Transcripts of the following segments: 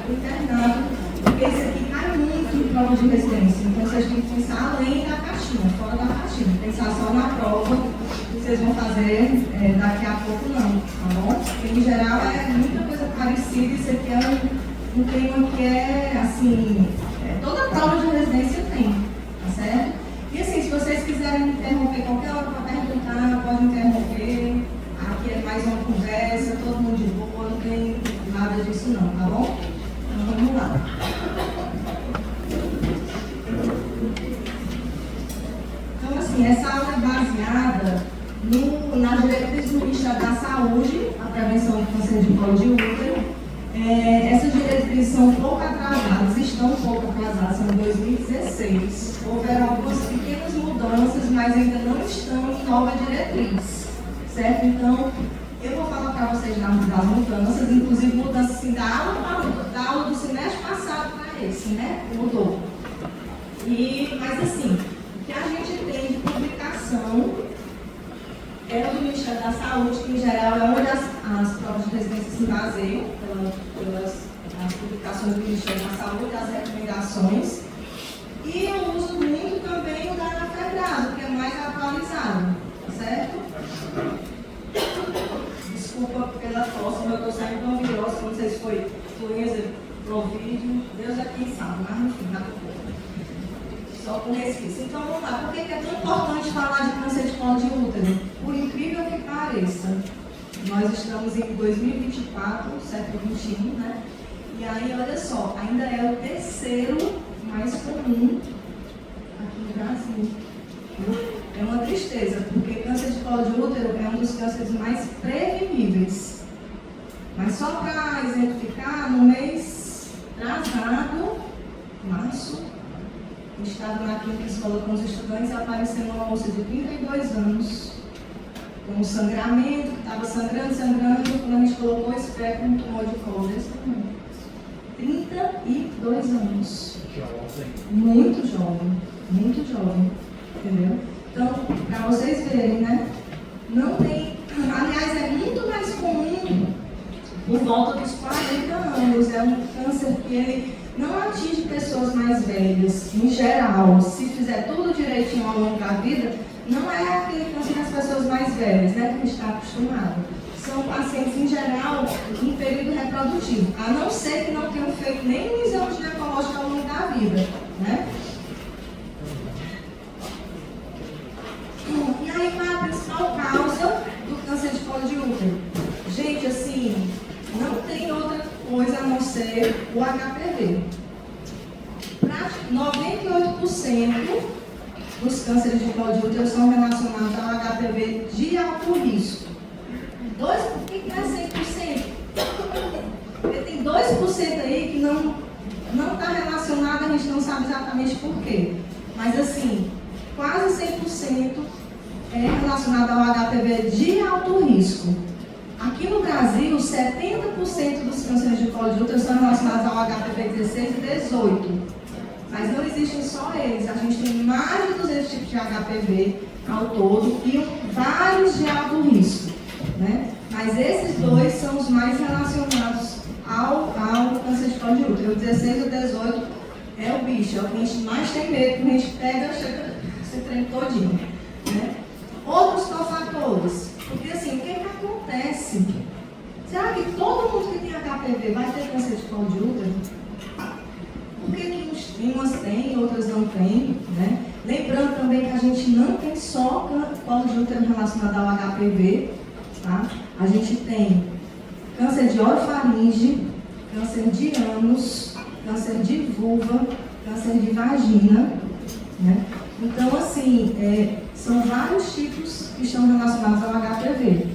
para o internato, porque isso aqui cai muito em prova de residência. Então, vocês têm que pensar além da caixinha, fora da caixinha. Pensar só na prova que vocês vão fazer daqui a pouco, não, tá bom? Porque, em geral, é muita coisa parecida. Isso aqui é um tema que é, assim, toda prova de residência tem, tá certo? E, assim, se vocês quiserem me interromper qualquer hora para perguntar, pode interromper. Aqui é mais uma conversa, todo mundo de boa, não tem nada disso não, tá bom? Então vamos lá. Então, assim, essa aula é baseada nas diretrizes do Ministério da Saúde, a prevenção do câncer de colo de útero. Essas diretrizes são um pouco atrasadas, estão um pouco atrasadas, são 2016. Houveram algumas pequenas mudanças, mas ainda não estão em nova diretriz. Certo? Então, eu vou falar para vocês das mudanças, inclusive mudanças assim, da aula do semestre passado para esse, né? Mudou. Mas assim, o que a gente tem de publicação é do Ministério da Saúde, que em geral é onde as provas de residência se baseiam, pelas publicações do Ministério da Saúde, as recomendações. E eu uso muito também o da ANAFEBRASO, que é mais atualizado, certo? Desculpa pela tosse, mas eu estou saindo de uma virose, não sei se foi influenza, Covid, Deus é quem sabe, mas enfim, nada pouco. Só com resquício. Então vamos lá, por que é tão importante falar de câncer de colo de útero? Por incrível que pareça, nós estamos em 2024, século XXI, né? E aí, olha só, ainda é o terceiro mais comum aqui no Brasil. É uma tristeza, porque câncer de colo de útero é um dos cânceres mais preveníveis. Mas só para exemplificar, no mês atrasado, março, eu estava na clínica escola com os estudantes e apareceu uma moça de 32 anos, com um sangramento, que estava sangrando, quando a gente colocou esse pé com um tumor de colo desse tamanho. 32 anos. Muito jovem, entendeu? Então, para vocês verem, né? Não tem. Aliás, é muito mais comum por volta dos 40 anos. É um câncer que ele não atinge pessoas mais velhas, em geral. Se fizer tudo direitinho ao longo da vida, não é aquele câncer das pessoas mais velhas, né? Que a gente está acostumado. São pacientes, em geral, em período reprodutivo, a não ser que não tenham feito nenhum exame ginecológico ao longo da vida, né? E aí, qual é a principal causa do câncer de colo de útero? Gente, assim, não tem outra coisa a não ser o HPV. 98% dos cânceres de colo de útero são relacionados ao HPV de alto risco. Por que é 100%? Porque tem 2% aí que não está relacionado, a gente não sabe exatamente por quê. Mas assim, quase 100% é relacionado ao HPV de alto risco. Aqui no Brasil, 70% dos cânceres de colo de útero são relacionados ao HPV 16 e 18. Mas não existem só eles. A gente tem mais de 200 tipos de HPV ao todo e vários de alto risco, né? Mas esses dois são os mais relacionados ao câncer de colo de útero. O 16 e o 18 é o bicho, é o que a gente mais tem medo, que a gente pega, chega esse trem todinho, né? Outros cofatores. Porque assim, o que acontece? Será que todo mundo que tem HPV vai ter câncer de colo de útero? Por que umas têm, outras não têm, né? Lembrando também que a gente não tem só colo de útero relacionado ao HPV, tá? A gente tem câncer de orofaringe, câncer de ânus, câncer de vulva, câncer de vagina, né? Então, assim, são vários tipos que estão relacionados ao HPV.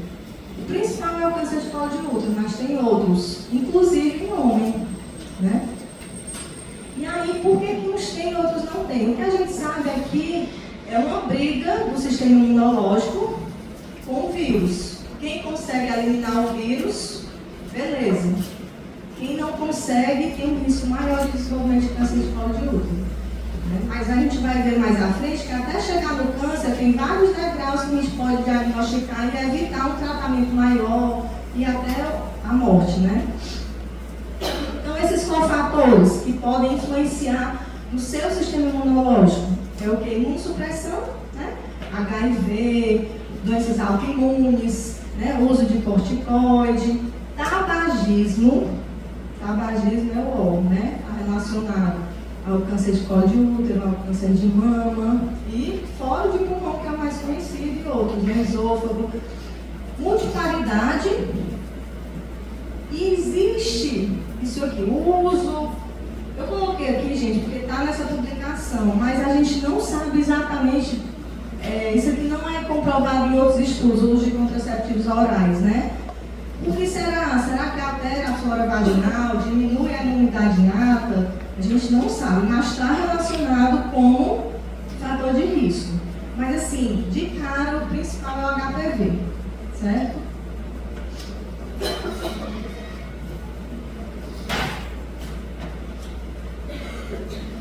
O principal é o câncer de colo de útero, mas tem outros, inclusive em homem, né? E aí, por que uns têm e outros não têm? O que a gente sabe é que é uma briga do sistema imunológico com o vírus. Quem consegue eliminar o vírus, beleza. Quem não consegue tem um risco maior de desenvolvimento de câncer de colo de útero. Mas a gente vai ver mais à frente que até chegar no câncer tem vários degraus que a gente pode diagnosticar e evitar um tratamento maior e até a morte, né? Então esses cofactores que podem influenciar no seu sistema imunológico? É o que? Imunossupressão, né? HIV, doenças autoimunes, né? Uso de corticoide, tabagismo é o né? Está relacionado ao câncer de colo de útero, ao câncer de mama e fora de pulmão, que é o mais conhecido, e outros, né? Esôfago, multiparidade. E existe isso aqui, o uso. Eu coloquei aqui, gente, porque está nessa publicação, mas a gente não sabe exatamente. Isso aqui não é comprovado em outros estudos, o uso de contraceptivos orais, né? O que será? Será que altera a flora vaginal, diminui a imunidade inata? A gente não sabe, mas está relacionado com fator de risco. Mas assim, de cara, o principal é o HPV, certo?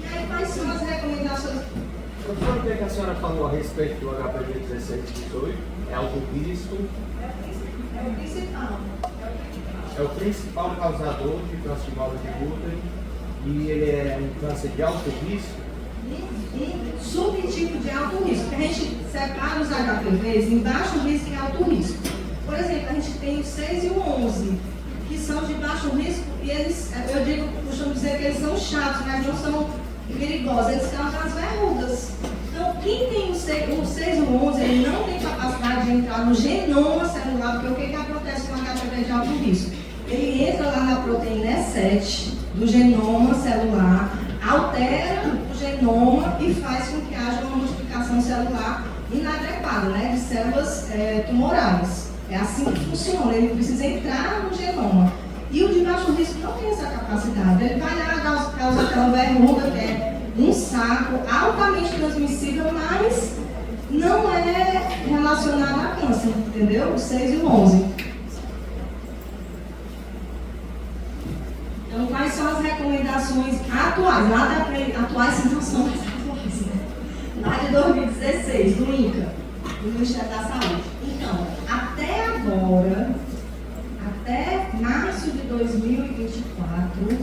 E aí, quais são as recomendações? Professor, o que a senhora falou a respeito do HPV 16 e 18? É alto risco? É o principal. É o principal causador de câncer de colo de útero e ele é um câncer de alto risco? Um subtipo de alto risco, que a gente separa os HPVs em baixo risco e alto risco. Por exemplo, a gente tem o 6 e o 11, que são de baixo risco e eles, costumo dizer que eles são chatos, mas não são perigosos, eles causam as verrugas. Então, quem tem o 6 e o 11, ele não tem capacidade de entrar no genoma celular, porque o que acontece com o HPV de alto risco? Ele entra lá na proteína E7 do genoma celular, altera o genoma e faz com que haja uma multiplicação celular inadequada, né, de células tumorais. É assim que funciona, ele precisa entrar no genoma. E o de baixo risco não tem essa capacidade. Ele vai lá, causa aquela verruga, que é um saco altamente transmissível, mas não é relacionado a câncer, entendeu? O 6 e o 11. Então, quais são as recomendações atuais? Lá atuais não são as atuais, né? Lá de 2016, do INCA, do Ministério da Saúde. Então, até agora, até março de 2024,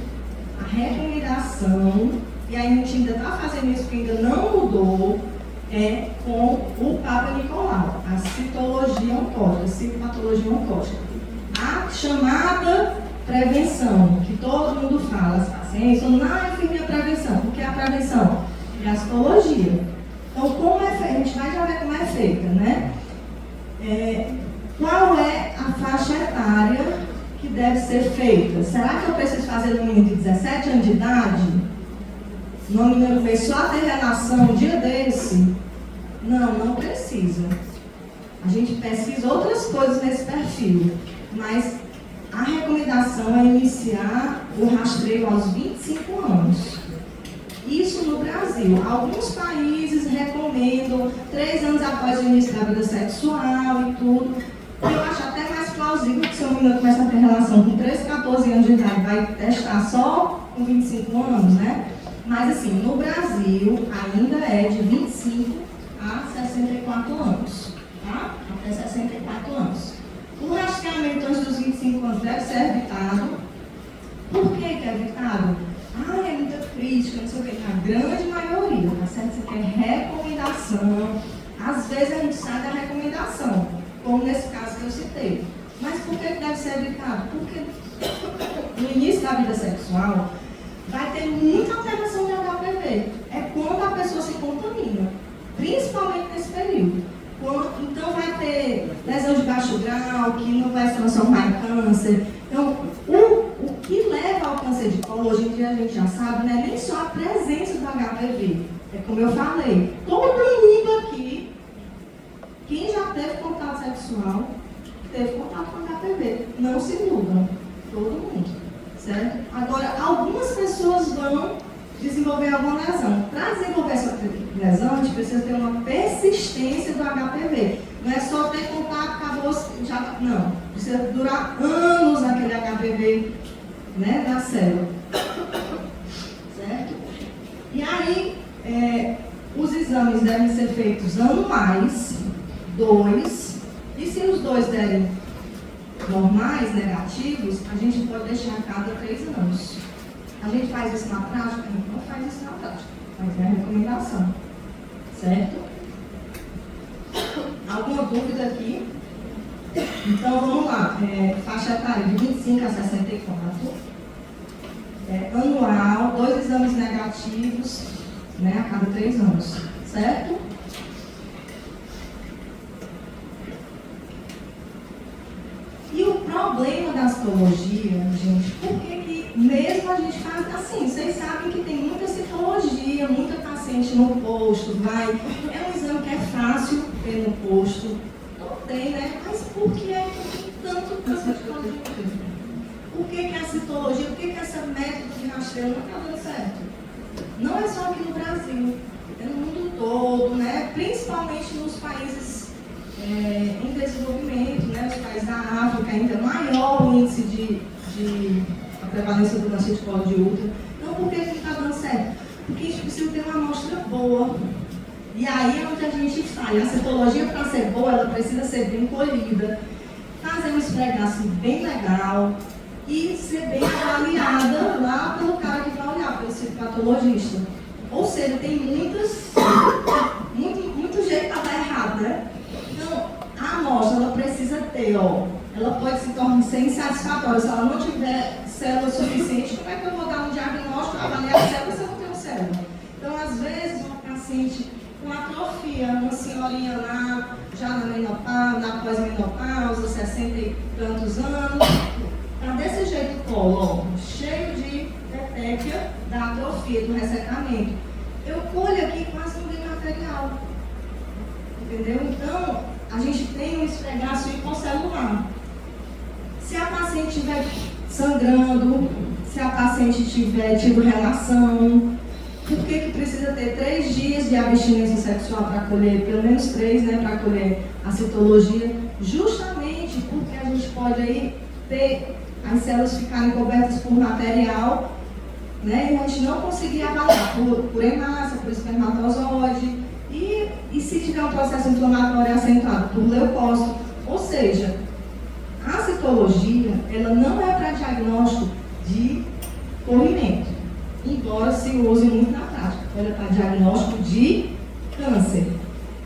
a recomendação, e aí a gente ainda está fazendo isso porque ainda não mudou, é com o Papa Nicolau, a citologia oncótica, a citopatologia oncótica. A chamada prevenção, que todo mundo fala, as pacientes falam, não, eu fiz minha prevenção. O que é a prevenção? É a citologia. Então, como é feita? A gente vai já ver como é feita, né? Qual é a faixa etária que deve ser feita? Será que eu preciso fazer no menino de 17 anos de idade? No menino começou a ter relação um dia desse? Não, não precisa. A gente pesquisa outras coisas nesse perfil, mas a recomendação é iniciar o rastreio aos 25 anos. Isso no Brasil. Alguns países recomendam 3 anos após o início da vida sexual e tudo. Eu acho até mais plausível que se o menino começa a ter relação com 13, 14 anos de idade, vai testar só com 25 anos, né? Mas assim, no Brasil ainda é de 25 a 64 anos, tá? Até 64 anos. O rastreamento antes dos 25 anos deve ser evitado. Por que é evitado? É muita crítica, não sei o que. A grande maioria, tá certo? Você quer recomendação. Às vezes a gente sai da recomendação, como nesse caso que eu citei. Mas por que deve ser evitado? Porque no início da vida sexual vai ter muita alteração de HPV. É quando a pessoa se contamina, principalmente nesse período. Então vai ter lesão de baixo grau, que não vai se transformar em câncer. Então, o que leva ao câncer de colo, hoje em dia a gente já sabe, não é nem só a presença do HPV. É como eu falei, todo mundo aqui, quem já teve contato sexual, teve contato com HPV. Não se iludam, todo mundo, certo? Agora, algumas pessoas vão desenvolver alguma lesão. Para desenvolver essa lesão, a gente precisa ter uma persistência do HPV. Não é só ter contato, acabou, já. Não. Precisa durar anos aquele HPV, né, da célula. Certo? E aí, os exames devem ser feitos anuais, 2. E se os 2 derem normais, negativos, a gente pode deixar a cada 3 anos. A gente faz isso na prática? A gente não faz isso na prática, mas é a recomendação, certo? Alguma dúvida aqui? Então vamos lá, faixa etária de 25 a 64, anual, 2 exames negativos, né, a cada 3 anos, certo? E o problema da citologia, gente, por que mesmo a gente faz assim? Vocês sabem que tem muita citologia, muita paciente no posto, é um exame que é fácil ter no posto, não tem, né? Mas por que é que tem tanto citologia? Por que a citologia, por que essa método de rastreio não está dando certo? Não é só aqui no Brasil, é no mundo todo, né? Principalmente nos países em desenvolvimento, né? Os países da África ainda é maior o índice de a prevalência do câncer de colo de útero. Então, por que não está dando certo? Porque a gente precisa ter uma amostra boa. E aí é onde a gente falha. A citologia, para ser boa, ela precisa ser bem colhida, fazer um esfregaço bem legal e ser bem avaliada lá pelo cara que vai olhar, pelo citopatologista. Ou seja, tem muito jeito para dar errado, né? Então, a amostra, ela precisa ter, ela pode se tornar ser insatisfatória. Se ela não tiver célula suficiente, como é que eu vou dar um diagnóstico, avaliar a célula se eu não tenho célula? Então, às vezes, uma paciente com atrofia, uma senhorinha lá, já na menopausa, na pós-menopausa, 60 e tantos anos, tá desse jeito o colo, cheio de petequia da atrofia, do ressecamento. Eu colho aqui quase não tem material. Entendeu? Então, a gente tem um esfregaço hiposcelular. Se a paciente estiver sangrando, se a paciente tiver tido relação, por que precisa ter 3 dias de abstinência sexual para colher, pelo menos 3, né, para colher a citologia? Justamente porque a gente pode aí ter as células ficarem cobertas por material, né, e a gente não conseguir avaliar por hemácia, por espermatozoide, e se tiver um processo inflamatório acentuado por leucócito. Ou seja, a citologia, ela não é para diagnóstico de corrimento, embora se use muito na prática. Ela é para diagnóstico de câncer.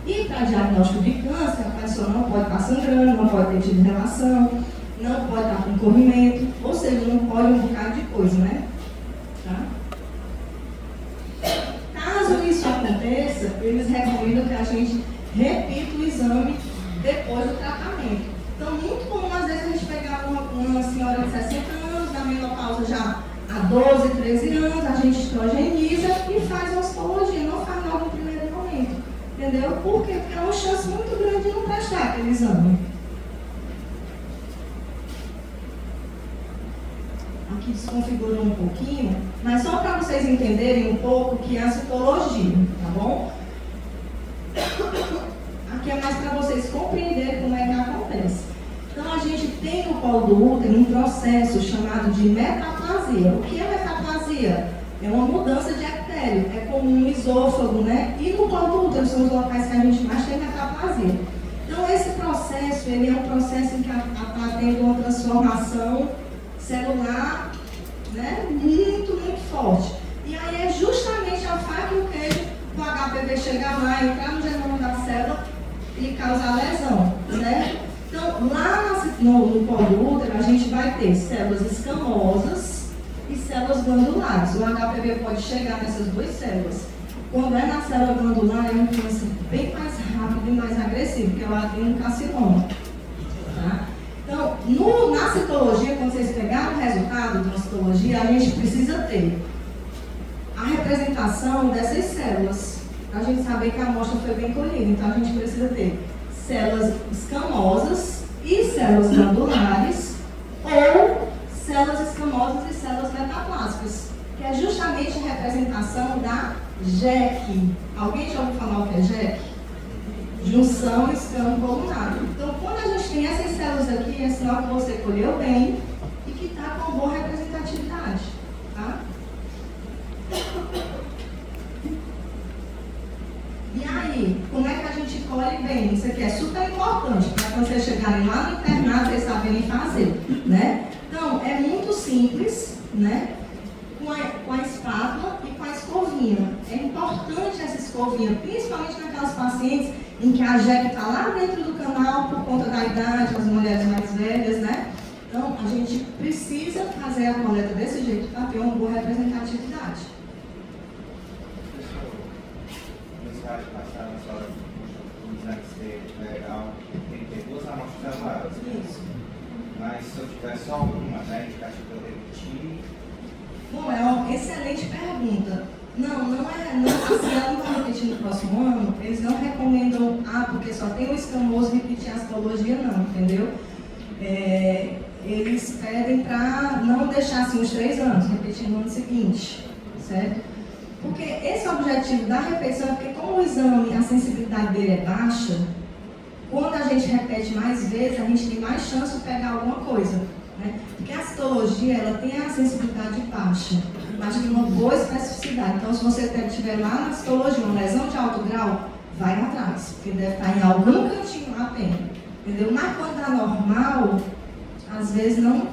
E para diagnóstico de câncer, a pessoa não pode estar sangrando, não pode ter tido relação, não pode estar com corrimento, ou seja, não pode um bocado de coisa, né? Tá? Caso isso aconteça, eles recomendam que a gente repita o exame depois do tratamento. Então, muito comum, às vezes, a gente pegar uma senhora de 60 anos, na menopausa já há 12, 13 anos, a gente estrogeniza e faz uma citologia, não faz logo no primeiro momento. Entendeu? Por quê? Porque é uma chance muito grande de não prestar aquele exame. Aqui desconfigurou um pouquinho, mas só para vocês entenderem um pouco o que é a citologia, tá bom? Aqui é mais para vocês compreenderem como é que acontece. Então, a gente tem no colo do útero um processo chamado de metaplasia. O que é metaplasia? É uma mudança de epitélio, é comum no esôfago, né? E no colo do útero são os locais que a gente mais tem metaplasia. Então, esse processo, ele é um processo em que está tendo uma transformação celular, né, muito forte. E aí é justamente a faca e o queijo do HPV chegar lá, entrar no genoma da célula e causar lesão, né? Então, lá no colo do útero, a gente vai ter células escamosas e células glandulares. O HPV pode chegar nessas 2 células. Quando é na célula glandular, é um câncer bem mais rápido e mais agressivo, que é o adenocarcinoma. Tá? Então, na citologia, quando vocês pegarem o resultado da citologia, a gente precisa ter a representação dessas células, para a gente saber que a amostra foi bem colhida. Então, a gente precisa ter células escamosas e células glandulares, ou células escamosas e células metaplásicas, que é justamente a representação da JEC. Alguém já ouviu falar o que é JEC? Junção escamo-colunar. Então, quando a gente tem essas células aqui, é sinal que você colheu bem e que está com boa representatividade. Tá? E aí, como é que a gente colhe bem? Isso aqui é super importante para quando vocês chegarem lá no internato, vocês saberem fazer, né? Então, é muito simples, né? escovinha, principalmente naquelas pacientes em que a jegue está lá dentro do canal por conta da idade, as mulheres mais velhas, né? Então, a gente precisa fazer a coleta desse jeito para ter uma boa representatividade. Mensagem passada, a senhora usando ser legal, tem que ter 2 amostras separadas. Isso. Mas se eu tiver só uma, né, indicativo para eu repetir. Bom, é uma excelente pergunta. Não assim, ela não vai repetir no próximo ano, eles não recomendam, porque só tem o escamoso repetir a citologia, não, entendeu? Eles pedem para não deixar assim os 3 anos, repetir no ano seguinte, certo? Porque esse objetivo da repetição é porque como o exame, a sensibilidade dele é baixa, quando a gente repete mais vezes, a gente tem mais chance de pegar alguma coisa, né? Porque a citologia, ela tem a sensibilidade baixa, mas tem uma boa especificidade. Então, se você tiver lá na citologia uma lesão de alto grau, vai atrás, porque deve estar em algum cantinho lá tem, entendeu? Mas quando dá normal, às vezes não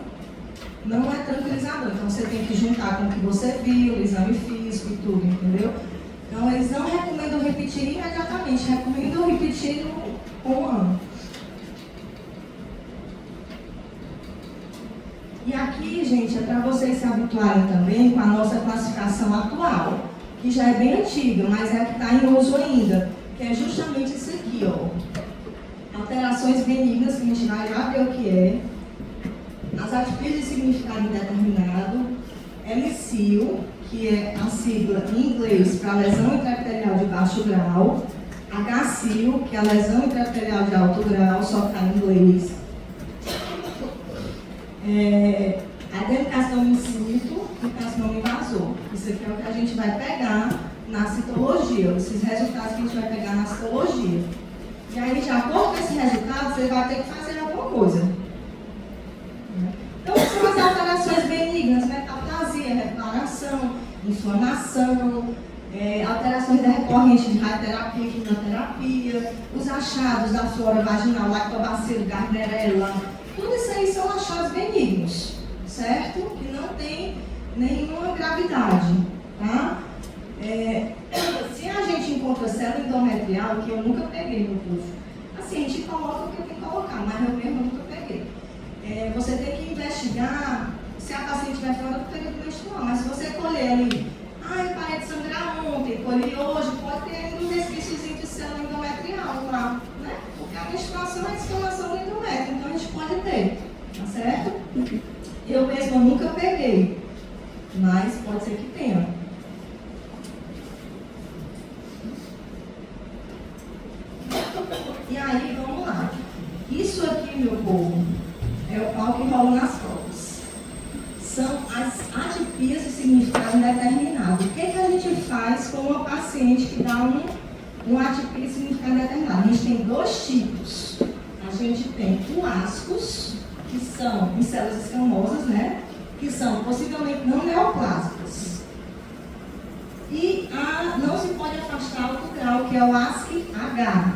é tranquilizador. Então, você tem que juntar com o que você viu, o exame físico e tudo, entendeu? Então, eles não recomendam repetir imediatamente, recomendam repetir com um ano. E aqui, gente, é para vocês se habituarem também com a nossa classificação atual, que já é bem antiga, mas é a que está em uso ainda, que é justamente isso aqui, ó. Alterações benignas, que a gente vai já ver o que é. As atipias de significado indeterminado, MCIL, que é a sigla em inglês para lesão intraepitelial de baixo grau, HCIL, que é a lesão intraepitelial de alto grau, só está em inglês. Adenocarcinoma in situ e carcinoma invasor. Isso aqui é o que a gente vai pegar na citologia, esses resultados que a gente vai pegar na citologia. E aí, de acordo com esse resultado, você vai ter que fazer alguma coisa. Então, são as alterações benignas, metaplasia, reparação, inflamação, alterações recorrentes de radioterapia, quimioterapia, os achados da flora vaginal, lactobacilo, gardnerella, tudo isso aí são achados benignos, certo? Que não tem nenhuma gravidade, tá? Se a gente encontra célula endometrial, que eu nunca peguei no curso, assim, a gente coloca o que tem que colocar, mas eu mesmo nunca peguei. Você tem que investigar se a paciente estiver fora do período menstrual, mas se você colher ali, eu parei de sangrar ontem, colhi hoje, pode ter ainda um resquíciozinho de célula endometrial lá, né? Porque a menstruação é a descamação do endométrio, então a gente pode ter, tá certo? Eu mesma nunca peguei, mas pode ser que tenha. E aí, vamos lá. Isso aqui, meu povo, é o pau que rola nas costas. São as atipias de significado indeterminado. O que a gente faz com uma paciente que dá uma atipia de significado indeterminado? A gente tem 2 tipos. A gente tem o ascos, que são em células escamosas, né? Que são possivelmente não neoplásicas. E não se pode afastar outro grau, que é o ASC-H,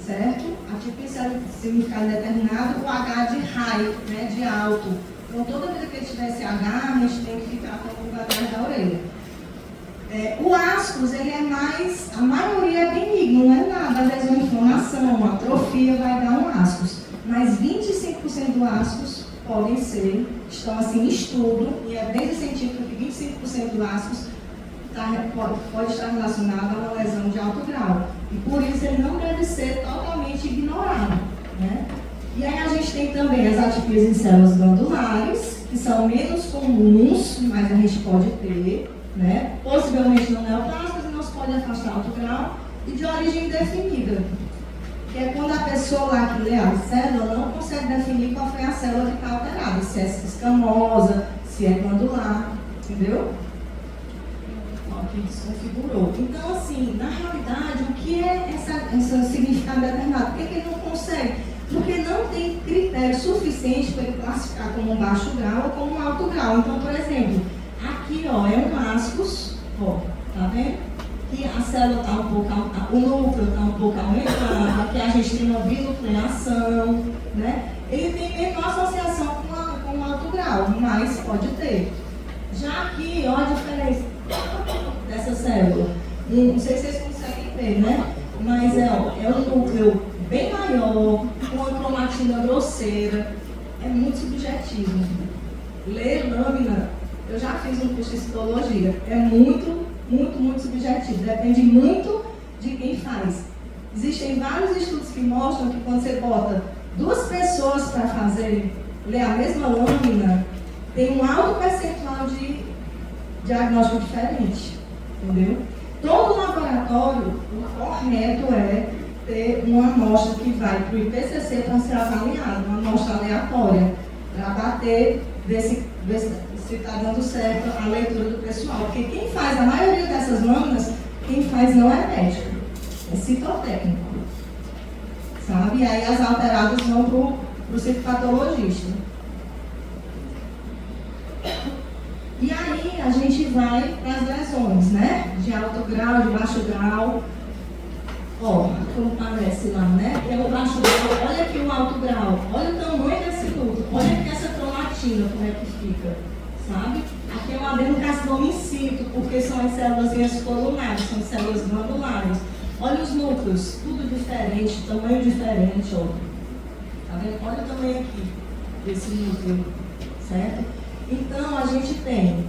certo? Atipia de célula de significado indeterminado, o H de high, né? De alto. Então, toda vez que ele tiver esse H, a gente tem que ficar com o pulga atrás da orelha. O ascos, ele é mais, a maioria é benigno, não é nada, às vezes uma inflamação, uma atrofia vai dar um ascos. Mas 25% do ascos podem ser, estão assim em estudo, e é bem científico que 25% do ascos pode estar relacionado a uma lesão de alto grau. E por isso ele não deve ser totalmente ignorado, né? E aí a gente tem também as atipias em células glandulares, que são menos comuns, mas a gente pode ter, né? Possivelmente não neoplásicas e não se pode afastar alto grau, e de origem indefinida, que é quando a pessoa lá que lê a célula não consegue definir qual foi a célula que está alterada, se é escamosa, se é glandular, entendeu? Que desconfigurou. Então, assim, na realidade, o que é esse significado determinado? Por que ele não consegue? Porque não tem critério suficiente para ele classificar como um baixo grau ou como um alto grau. Então, por exemplo, aqui, ó, é um ascos, ó, tá vendo? Que a célula está um pouco, o núcleo está um pouco aumentado, aqui a gente tem uma binucleação, né? Ele tem menor associação com um alto grau, mas pode ter. Já aqui, ó a diferença dessa célula. Não sei se vocês conseguem ver, né? Mas é um núcleo bem maior, com uma cromatina grosseira, é muito subjetivo. Ler lâmina, eu já fiz um curso de citologia, é muito, muito, muito subjetivo, depende muito de quem faz. Existem vários estudos que mostram que quando você bota duas pessoas para ler a mesma lâmina, tem um alto percentual de diagnóstico diferente, entendeu? Todo laboratório, o correto é ter uma amostra que vai para o IPCC para ser avaliada, uma amostra aleatória, para bater, ver se está dando certo a leitura do pessoal. Porque quem faz a maioria dessas lâminas, quem faz não é médico, é citotécnico. Sabe? E aí as alteradas vão para o citopatologista. E aí a gente vai para as lesões, né? De alto grau, de baixo grau. Ó, como parece lá, né? É o baixo grau, olha aqui o alto grau, olha o tamanho desse núcleo, olha aqui essa cromatina, como é que fica, sabe? Aqui é um adenocarcinoma in situ, porque são as células colunares, são células glandulares. Olha os núcleos, tudo diferente, tamanho diferente, ó. Tá vendo? Olha o tamanho aqui desse núcleo, certo? Então, a gente tem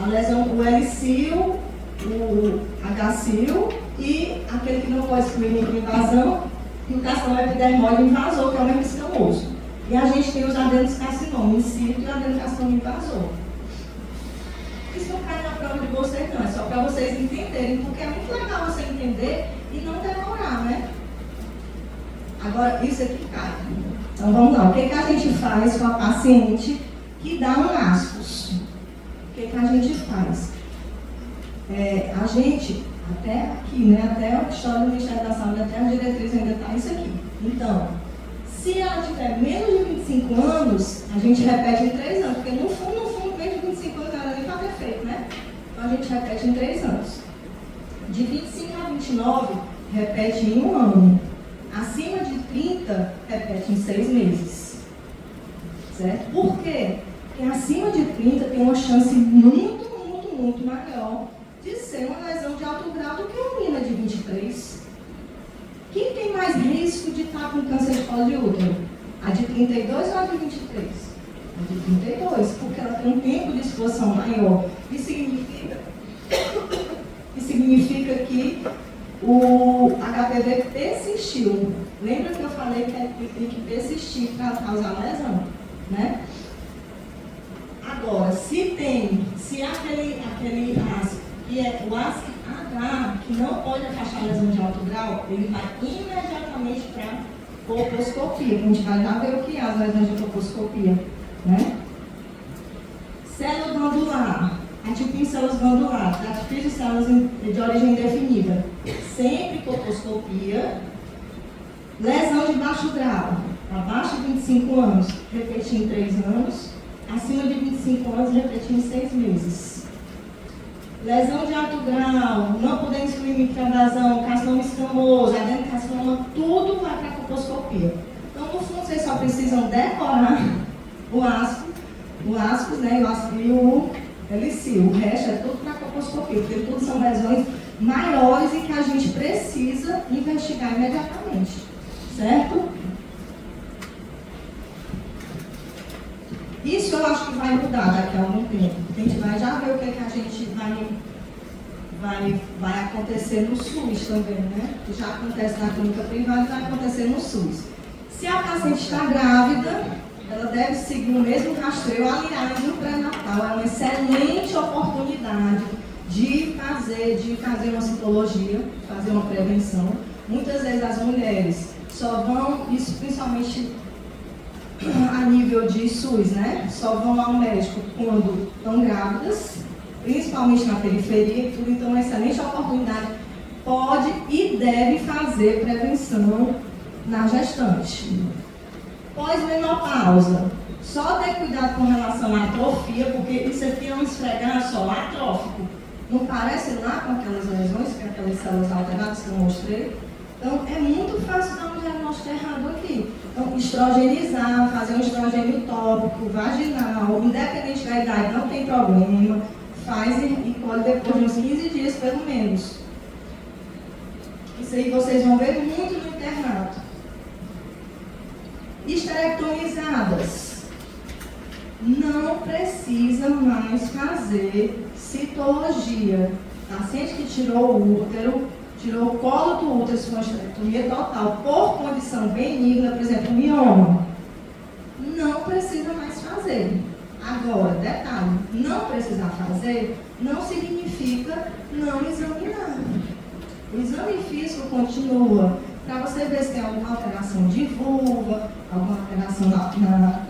a lesão, o L-cio, o H-cio e aquele que não pode excluir microinvasão, e o carcinoma epidermoide invasor, que é o mesmo escamoso. E a gente tem os adenocarcinomas in situ e o adenocarcinoma invasor. Isso não cai na prova de vocês, não, é só para vocês entenderem, porque é muito legal você entender e não demorar, né? Agora, isso aqui cai. Então, vamos lá. O que a gente faz com a paciente que dá um ascos? O que a gente faz? A gente, até aqui, né? Até a história do Ministério da Saúde, até a diretriz ainda está isso aqui. Então, se ela tiver menos de 25 anos, a gente repete em 3 anos, porque no fundo, menos de 25 anos ela nem está perfeito, né? Então a gente repete em 3 anos. De 25 a 29, repete em 1 ano. Acima de 30, repete em 6 meses. Certo? Por quê? Porque acima de 30 tem uma chance muito, muito, muito maior de ser uma lesão de alto grau do que uma menina de 23. Quem tem mais risco de estar com câncer de colo de útero? A de 32 ou a de 23? A de 32, porque ela tem um tempo de exposição maior. Isso significa que o HPV persistiu. Lembra que eu falei que tem que persistir para causar lesão, né? Agora, se aquele ASP, que é o ASP-H, que não pode afastar a lesão de alto grau, ele vai imediatamente para colposcopia. A gente vai já ver o que é as lesões de colposcopia, né? Célula glandular. Atipia em células glandulares, atipia de células de origem indefinida. Sempre colposcopia. Lesão de baixo grau. Abaixo de 25 anos, repetir em 3 anos. Acima de 25 anos, repetir em 6 meses. Lesão de alto grau, não podendo excluir microinvasão, carcinoma escamoso, adenocarcinoma, tudo vai para a colposcopia. Então, no fundo, vocês só precisam decorar o asco, né, e o L-cio. O resto é tudo para a colposcopia, porque tudo são lesões maiores e que a gente precisa investigar imediatamente. Certo? Isso eu acho que vai mudar daqui a algum tempo. A gente vai já ver o que a gente vai acontecer no SUS também, né? Que já acontece na clínica privada e vai acontecer no SUS. Se a paciente está grávida, ela deve seguir o mesmo rastreio. Aliás, no pré-natal é uma excelente oportunidade de fazer uma citologia, fazer uma prevenção. Muitas vezes as mulheres só vão, isso principalmente a nível de SUS, né? Só vão ao médico quando estão grávidas, principalmente na periferia e tudo, então é uma excelente oportunidade. Pode e deve fazer prevenção na gestante. Pós-menopausa, só ter cuidado com relação à atrofia, porque isso aqui é um esfregar só atrófico. Não parece lá com aquelas lesões, com aquelas células alteradas que eu mostrei? Então, é muito fácil dar um diagnóstico errado aqui. Então, estrogenizar, fazer um estrogênio tópico, vaginal, independente da idade, não tem problema. Faz e colhe depois de uns 15 dias, pelo menos. Isso aí vocês vão ver muito no internato. Esterectomizadas. Não precisa mais fazer citologia. Paciente que tirou o útero, tirou o colo do útero, se for esterectomia total, por condição benigna, por exemplo, mioma, não precisa mais fazer. Agora, detalhe, não precisar fazer não significa não examinar. O exame físico continua para você ver se tem alguma alteração de vulva, alguma alteração na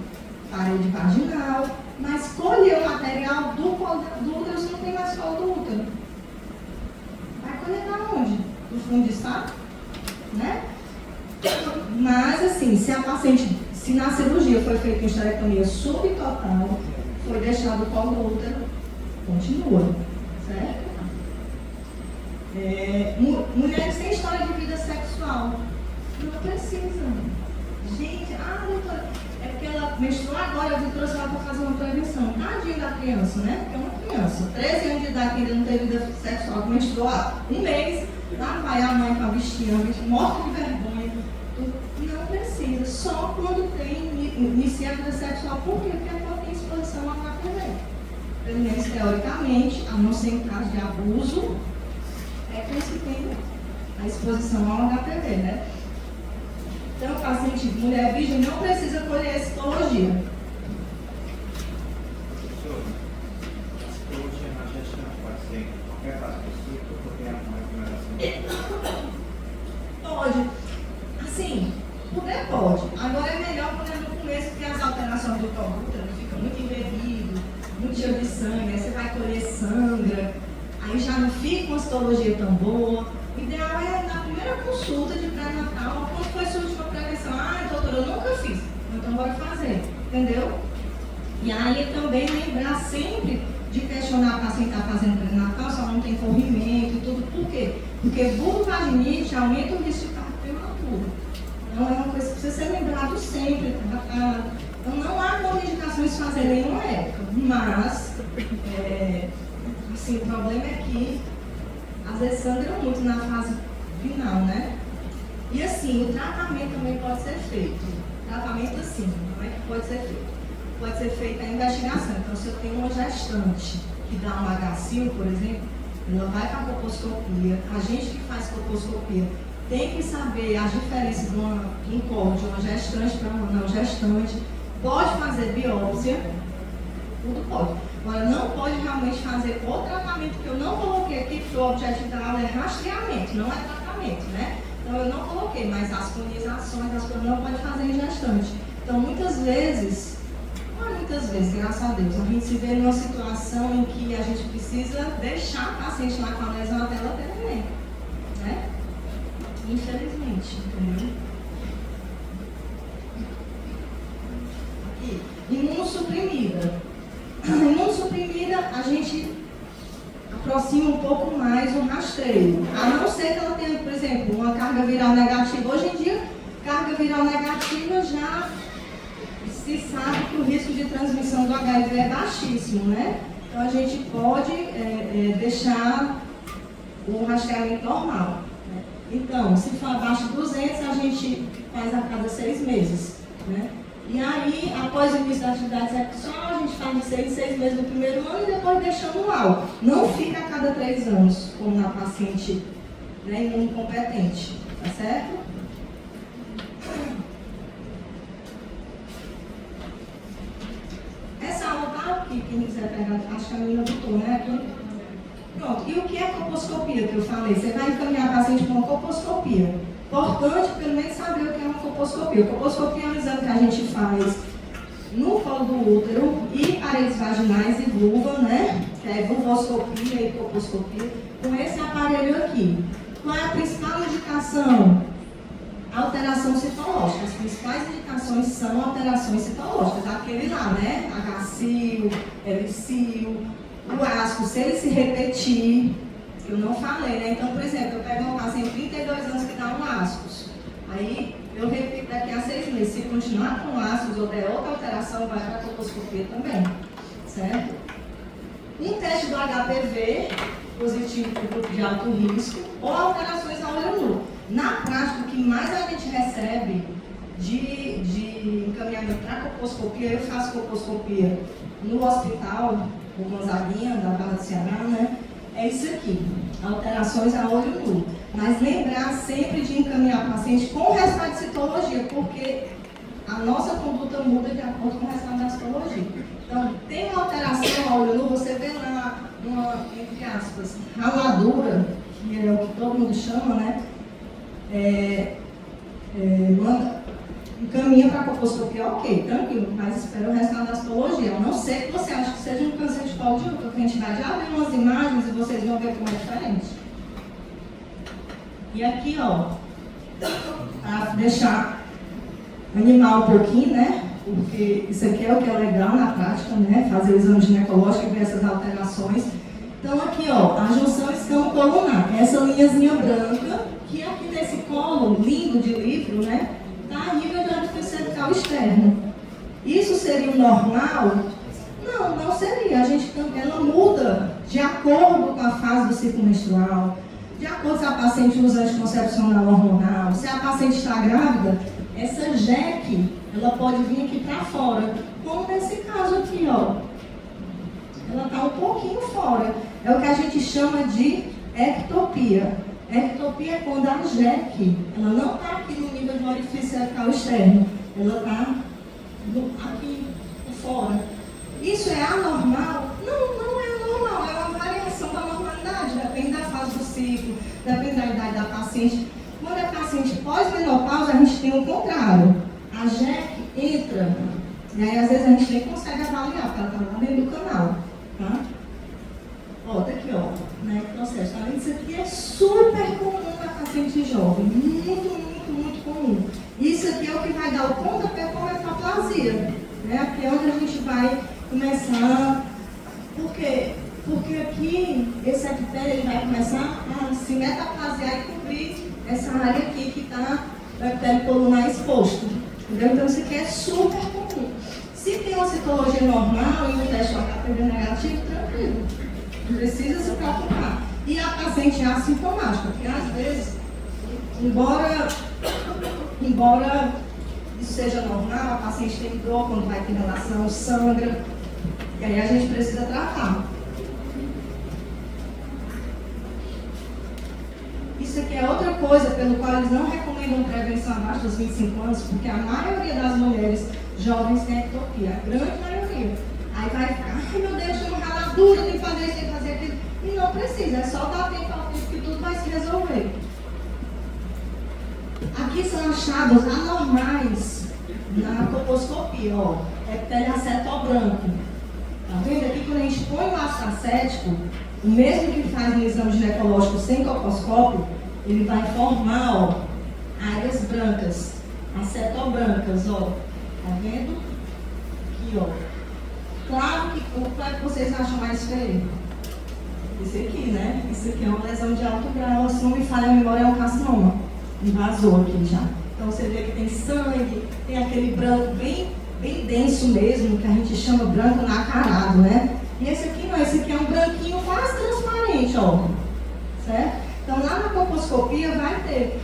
parede vaginal, mas colher o material do útero, você não tem mais colo do útero. Vai colher da onde? Do fundo de saco? Né? Mas assim, se a paciente, se na cirurgia foi feita uma esterectomia subtotal, foi deixado o colo do útero, continua, certo? Mulheres sem história de vida sexual, não precisa. Gente, doutora, é porque ela menstruou agora, eu trouxe ela para fazer uma prevenção. Tadinha da criança, né? Porque é uma criança, 13 anos de idade, que ainda não teve vida sexual, menstruou há um mês, lá vai a mãe com a bichinha, morta de vergonha. Não precisa, só quando tem inicia a vida sexual. Por quê? Porque ela tem exposição ao HPV. Pelo menos teoricamente, a não ser em caso de abuso, é por isso que tem a exposição ao HPV, né? Então, o paciente mulher virgem não precisa colher citologia. Professor, a citologia na gestante pode ser em qualquer fase possível, porque é uma recomendação? Pode. Assim, poder pode. Agora é melhor quando é no começo, porque as alterações do útero ficam muito embebido, muito cheio de sangue, aí você vai colher sangra, aí já não fica uma citologia tão boa. O ideal é na primeira consulta de pré-natal, quando foi sua última prevenção? Doutora, eu nunca fiz, então bora fazer, entendeu? E aí também lembrar sempre de questionar a paciente que está fazendo pré-natal, se ela não tem corrimento e tudo. Por quê? Porque vulvovaginite aumenta o risco de parto prematuro. Então é uma coisa que precisa ser lembrado sempre. Então não há contraindicações de fazer nenhuma época, mas assim, o problema é que às vezes sangra muito na fase final, né? E assim, o tratamento também pode ser feito. Tratamento assim, como é que pode ser feito? Pode ser feita a investigação. Então, se eu tenho uma gestante que dá um HCIL, por exemplo, ela vai para a coposcopia. A gente que faz coposcopia tem que saber as diferenças de um colo de uma gestante para uma não gestante. Pode fazer biópsia, tudo pode. Agora, não pode realmente fazer o tratamento que eu não coloquei aqui, porque o objetivo da aula é rastreamento, não é tratamento, né? Então, eu não coloquei, mas as conizações, as coisas não pode fazer em gestante. Então, muitas vezes, graças a Deus, a gente se vê numa situação em que a gente precisa deixar a paciente lá com a lesão até ela ter neném, né? Infelizmente, entendeu? Aqui, imunossuprimida. Imunossuprimida, a gente aproxima um pouco mais o rastreio. A não ser que ela tenha, por exemplo, uma carga viral negativa. Hoje em dia, carga viral negativa já se sabe que o risco de transmissão do HIV é baixíssimo, né? Então a gente pode deixar o rastreamento normal. Né? Então, se for abaixo de 200, a gente faz a cada 6 meses. Né? E aí, após o início da atividade sexual, a gente faz de 6 em 6 meses no primeiro ano e depois deixa anual. Não fica a cada 3 anos, como na paciente, né, imunocompetente. Tá certo? Essa aula tá aqui, quem quiser pegar, acho que a menina botou, né? Aqui. Pronto. E o que é coposcopia que eu falei? Você vai encaminhar a paciente para uma coposcopia. Importante, pelo menos, saber o que é uma coposcopia. Coposcopia é um exame que a gente faz no colo do útero e paredes vaginais e vulva, né? Que é vulvoscopia e coposcopia, com esse aparelho aqui. Qual é a principal indicação? Alteração citológica. As principais indicações são alterações citológicas. Aquele lá, né? HCIL, LCIL, o asco, se ele se repetir, eu não falei, né? Então, por exemplo, eu pego uma paciente de 32 anos que dá um ascos. Aí, eu repito daqui a 6 meses. Se continuar com ascos ou der outra alteração, vai para a coposcopia também. Certo? Um teste do HPV, positivo para o grupo de alto risco ou alterações a olho nu. Na prática, o que mais a gente recebe de encaminhamento para colposcopia, eu faço colposcopia no hospital, o Gonzaguinha, da Barra do Ceará, né? É isso aqui, alterações a olho nu. Mas lembrar sempre de encaminhar o paciente com o resultado de citologia, porque a nossa conduta muda de acordo com o resultado da citologia. Então, tem uma alteração a olho nu, você vê lá uma, entre aspas, raladura, que é o que todo mundo chama, né? Encaminha para a colposcopia, ok, tranquilo, mas espera o resultado da citologia. A não ser que você ache que seja um câncer de colo de útero, que a gente vai já ver umas imagens e vocês vão ver como é diferente. E aqui, ó, para deixar animar um pouquinho, né? Porque isso aqui é o que é legal na prática, né? Fazer o exame ginecológico e ver essas alterações. Então, aqui, ó, a junção escamo-colunar. Essa linhazinha branca, que aqui nesse colo lindo de livro, né? Está a nível de orifício cervical externo. Isso seria o normal? Não, não seria. Ela muda de acordo com a fase do ciclo menstrual, de acordo se a paciente usa anticoncepcional hormonal, se a paciente está grávida, essa JEC, ela pode vir aqui para fora. Como nesse caso aqui, ó. Ela está um pouquinho fora. É o que a gente chama de ectopia. Ectopia é quando a JEC, ela não está aqui no nível do orifício cervical externo. Ela está aqui fora. Isso é anormal? Não, não é anormal. É uma variação da normalidade. Depende da fase do ciclo, depende da idade da paciente. Quando é paciente pós-menopausa, a gente tem o contrário. A JEC entra, e aí às vezes a gente nem consegue avaliar, porque ela está lá dentro do canal. Tá? Ó, tá aqui, ó, né, processo. Além disso aqui é super comum na paciente jovem, muito comum. Isso aqui é o que vai dar o pontapé com a metaplasia, né? Aqui é onde a gente vai começar. Por quê? Porque aqui, esse epitélio ele vai começar a se metaplasiar e cobrir essa área aqui que está o epitélio colunar exposto. Entendeu? Então isso aqui é super comum. Se tem uma citologia normal e um teste HPV negativo, tranquilo. Não precisa se preocupar. E a paciente é assintomática, porque às vezes, embora isso seja normal, a paciente tem dor quando vai ter relação, sangra, e aí a gente precisa tratar. Isso aqui é outra coisa pelo qual eles não recomendam prevenção abaixo dos 25 anos, porque a maioria das mulheres jovens tem ectopia, a grande maioria. Aí vai ficar, ai meu Deus, tem uma raladura, tem que fazer isso, tem que fazer aquilo. E não precisa, é só dar tempo ao tempo que tudo vai se resolver. Aqui são achados anormais na colposcopia, ó. Epitélio acetobranco. Tá vendo? Aqui quando a gente põe o ácido acético, o mesmo que faz no exame ginecológico sem colposcópio, ele vai formar, ó, áreas brancas, acetobrancas, ó. Tá vendo? Aqui, ó. Claro que qual é que vocês acham mais feio? Esse aqui, né? Esse aqui é uma lesão de alto grau, se não me falha a memória, é um carcinoma. Invasou aqui já. Então você vê que tem sangue, tem aquele branco bem denso mesmo, que a gente chama branco nacarado, né? E esse aqui não, esse aqui é um branquinho quase transparente, ó. Certo? Então lá na colposcopia vai ter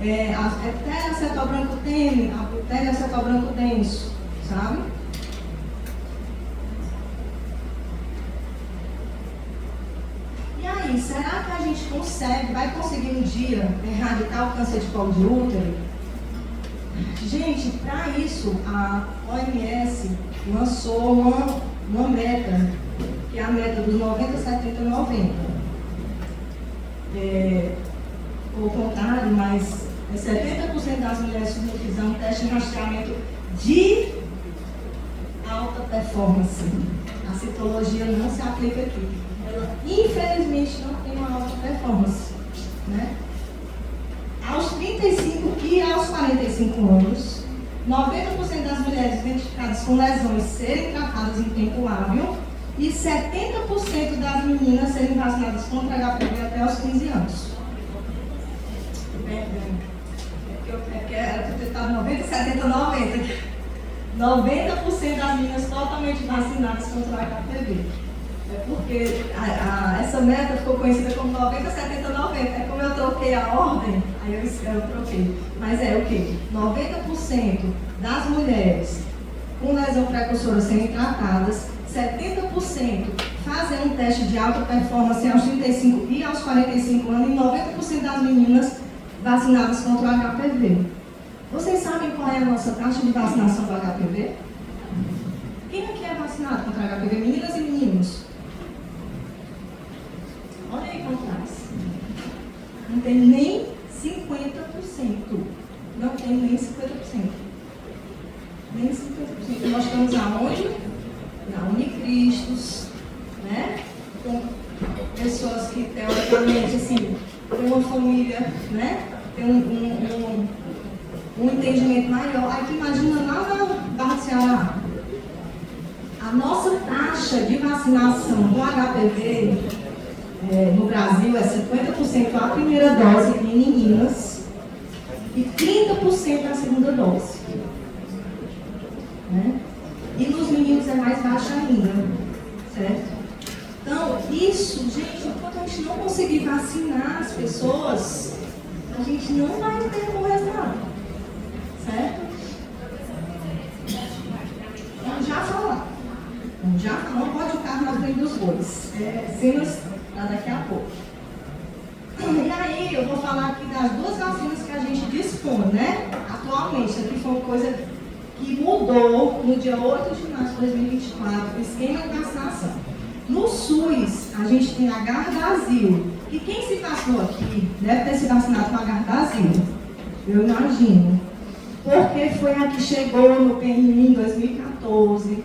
a epitélio acetobranco tênue, a epitélio acetobranco denso, sabe? E aí, será que a gente vai conseguir um dia erradicar o câncer de colo de útero? Gente, para isso a OMS lançou uma meta, que é a meta dos 90, 70, 90. Ou contrário, mas 70% das mulheres submetem a um teste de rastreamento de alta performance. A citologia não se aplica aqui. Ela, infelizmente, não tem uma alta performance, né? Aos 35 e aos 45 anos, 90% das mulheres identificadas com lesões serem tratadas em tempo hábil e 70% das meninas serem vacinadas contra HPV até aos 15 anos. Era para ter estado 90, 70, 90. 90% das meninas totalmente vacinadas contra o HPV. É porque essa meta ficou conhecida como 90, 70, 90. É como eu troquei a ordem, aí eu troquei. Mas é o quê? 90% das mulheres com lesão precursora serem tratadas, 70% fazem um teste de alta performance aos 35 e aos 45 anos e 90% das meninas vacinadas contra o HPV. Vocês sabem qual é a nossa taxa de vacinação do HPV? Quem aqui é vacinado contra HPV? Meninas e meninos? Olha aí para trás. Não tem nem 50%. Não tem nem 50%. Nem 50%. E nós estamos aonde? Na Unicristos, né? Com pessoas que, teoricamente, assim, têm uma família, né? Tem um entendimento maior. Aqui, imagina lá na Barra do Ceará. A nossa taxa de vacinação do HPV no Brasil é 50% a primeira dose em meninas e 30% a segunda dose. Né? E nos meninos é mais baixa ainda, certo? Então, isso, gente, enquanto a gente não conseguir vacinar as pessoas, a gente não vai ter um bom resultado, certo? Vamos já falar. Já não pode ficar na frente dos bois. Cenas para daqui a pouco. E aí, eu vou falar aqui das duas vacinas que a gente dispõe, né? Atualmente, aqui foi uma coisa que mudou no dia 8 de março de 2024, o esquema de vacinação. No SUS, a gente tem a Gardasil. E quem se vacinou aqui deve ter se vacinado com a Gardasil. Eu imagino. Porque foi a que chegou no PNI em 2014.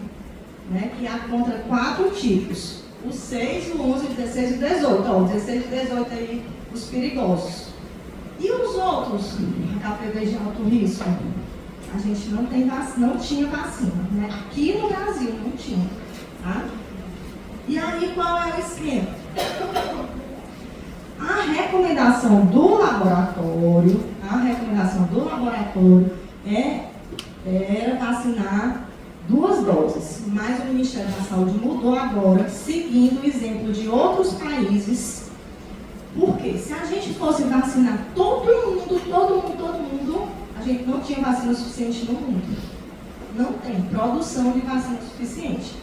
Né, que há contra 4 tipos, o 6, o 11, o 16 e o 18. Ó, o 16 e o 18 aí, os perigosos. E os outros, HPV de alto risco? A gente não tinha vacina, né? Aqui no Brasil não tinha. Tá? E aí, qual é o esquema? A recomendação do laboratório era vacinar 2 doses, mas o Ministério da Saúde mudou agora, seguindo o exemplo de outros países. Porque se a gente fosse vacinar todo mundo, a gente não tinha vacina suficiente no mundo. Não tem produção de vacina suficiente.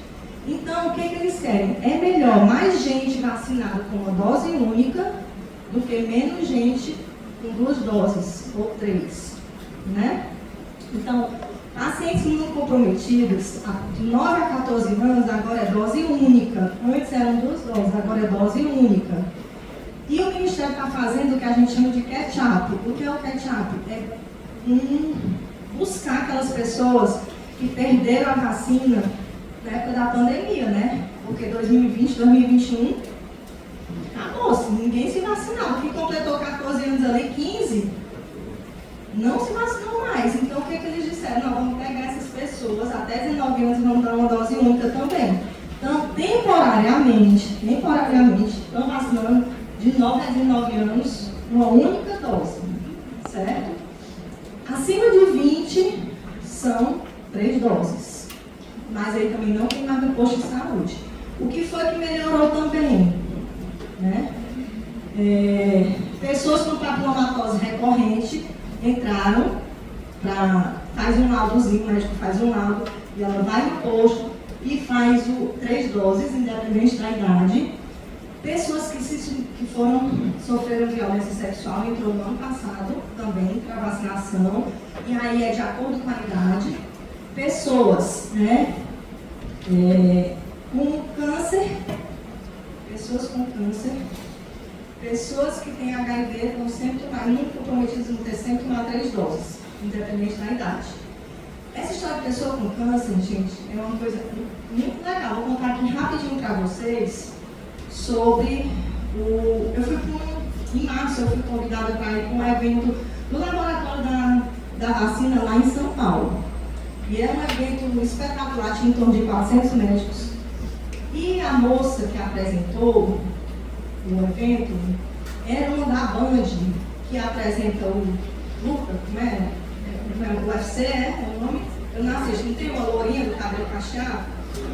Então, o que eles querem? É melhor mais gente vacinada com uma dose única do que menos gente com 2 doses ou 3, né? Então, pacientes imunocomprometidos, de 9 a 14 anos, agora é dose única. Antes eram 2 doses, agora é dose única. E o Ministério está fazendo o que a gente chama de catch-up. O que é o catch-up? É buscar aquelas pessoas que perderam a vacina na época da pandemia, né? Porque 2020, 2021, acabou-se, ninguém se vacinava. Quem completou 14 anos ali, 15, não se vacinou mais. Então, o que eles disseram? Não, vamos pegar essas pessoas até 19 anos e vamos dar uma dose única também. Então, temporariamente, estão vacinando de 9 a 19 anos uma única dose, certo? Acima de 20 são 3 doses. Mas aí também não tem mais no posto de saúde. O que foi que melhorou também? Né? Pessoas com papilomatose recorrente entraram, faz um laudozinho, o médico faz um laudo, e ela vai no posto e faz 3 doses, independente da idade. Pessoas que sofreram violência sexual, entrou no ano passado também para vacinação, e aí é de acordo com a idade. Pessoas, né, com câncer, pessoas que têm HIV vão sempre tomar, muito comprometidas vão ter sempre tomar 3 doses, independente da idade. Essa história de pessoa com câncer, gente, é uma coisa muito legal. Vou contar aqui rapidinho para vocês sobre em março eu fui convidada para ir para um evento do laboratório da vacina lá em São Paulo. E é um evento espetacular, tinha em torno de 400 médicos. E a moça que apresentou o evento era uma da Band, que apresenta o Luta, como é? O UFC, o nome? Eu não assisto, não tem uma lourinha do cabelo cacheado?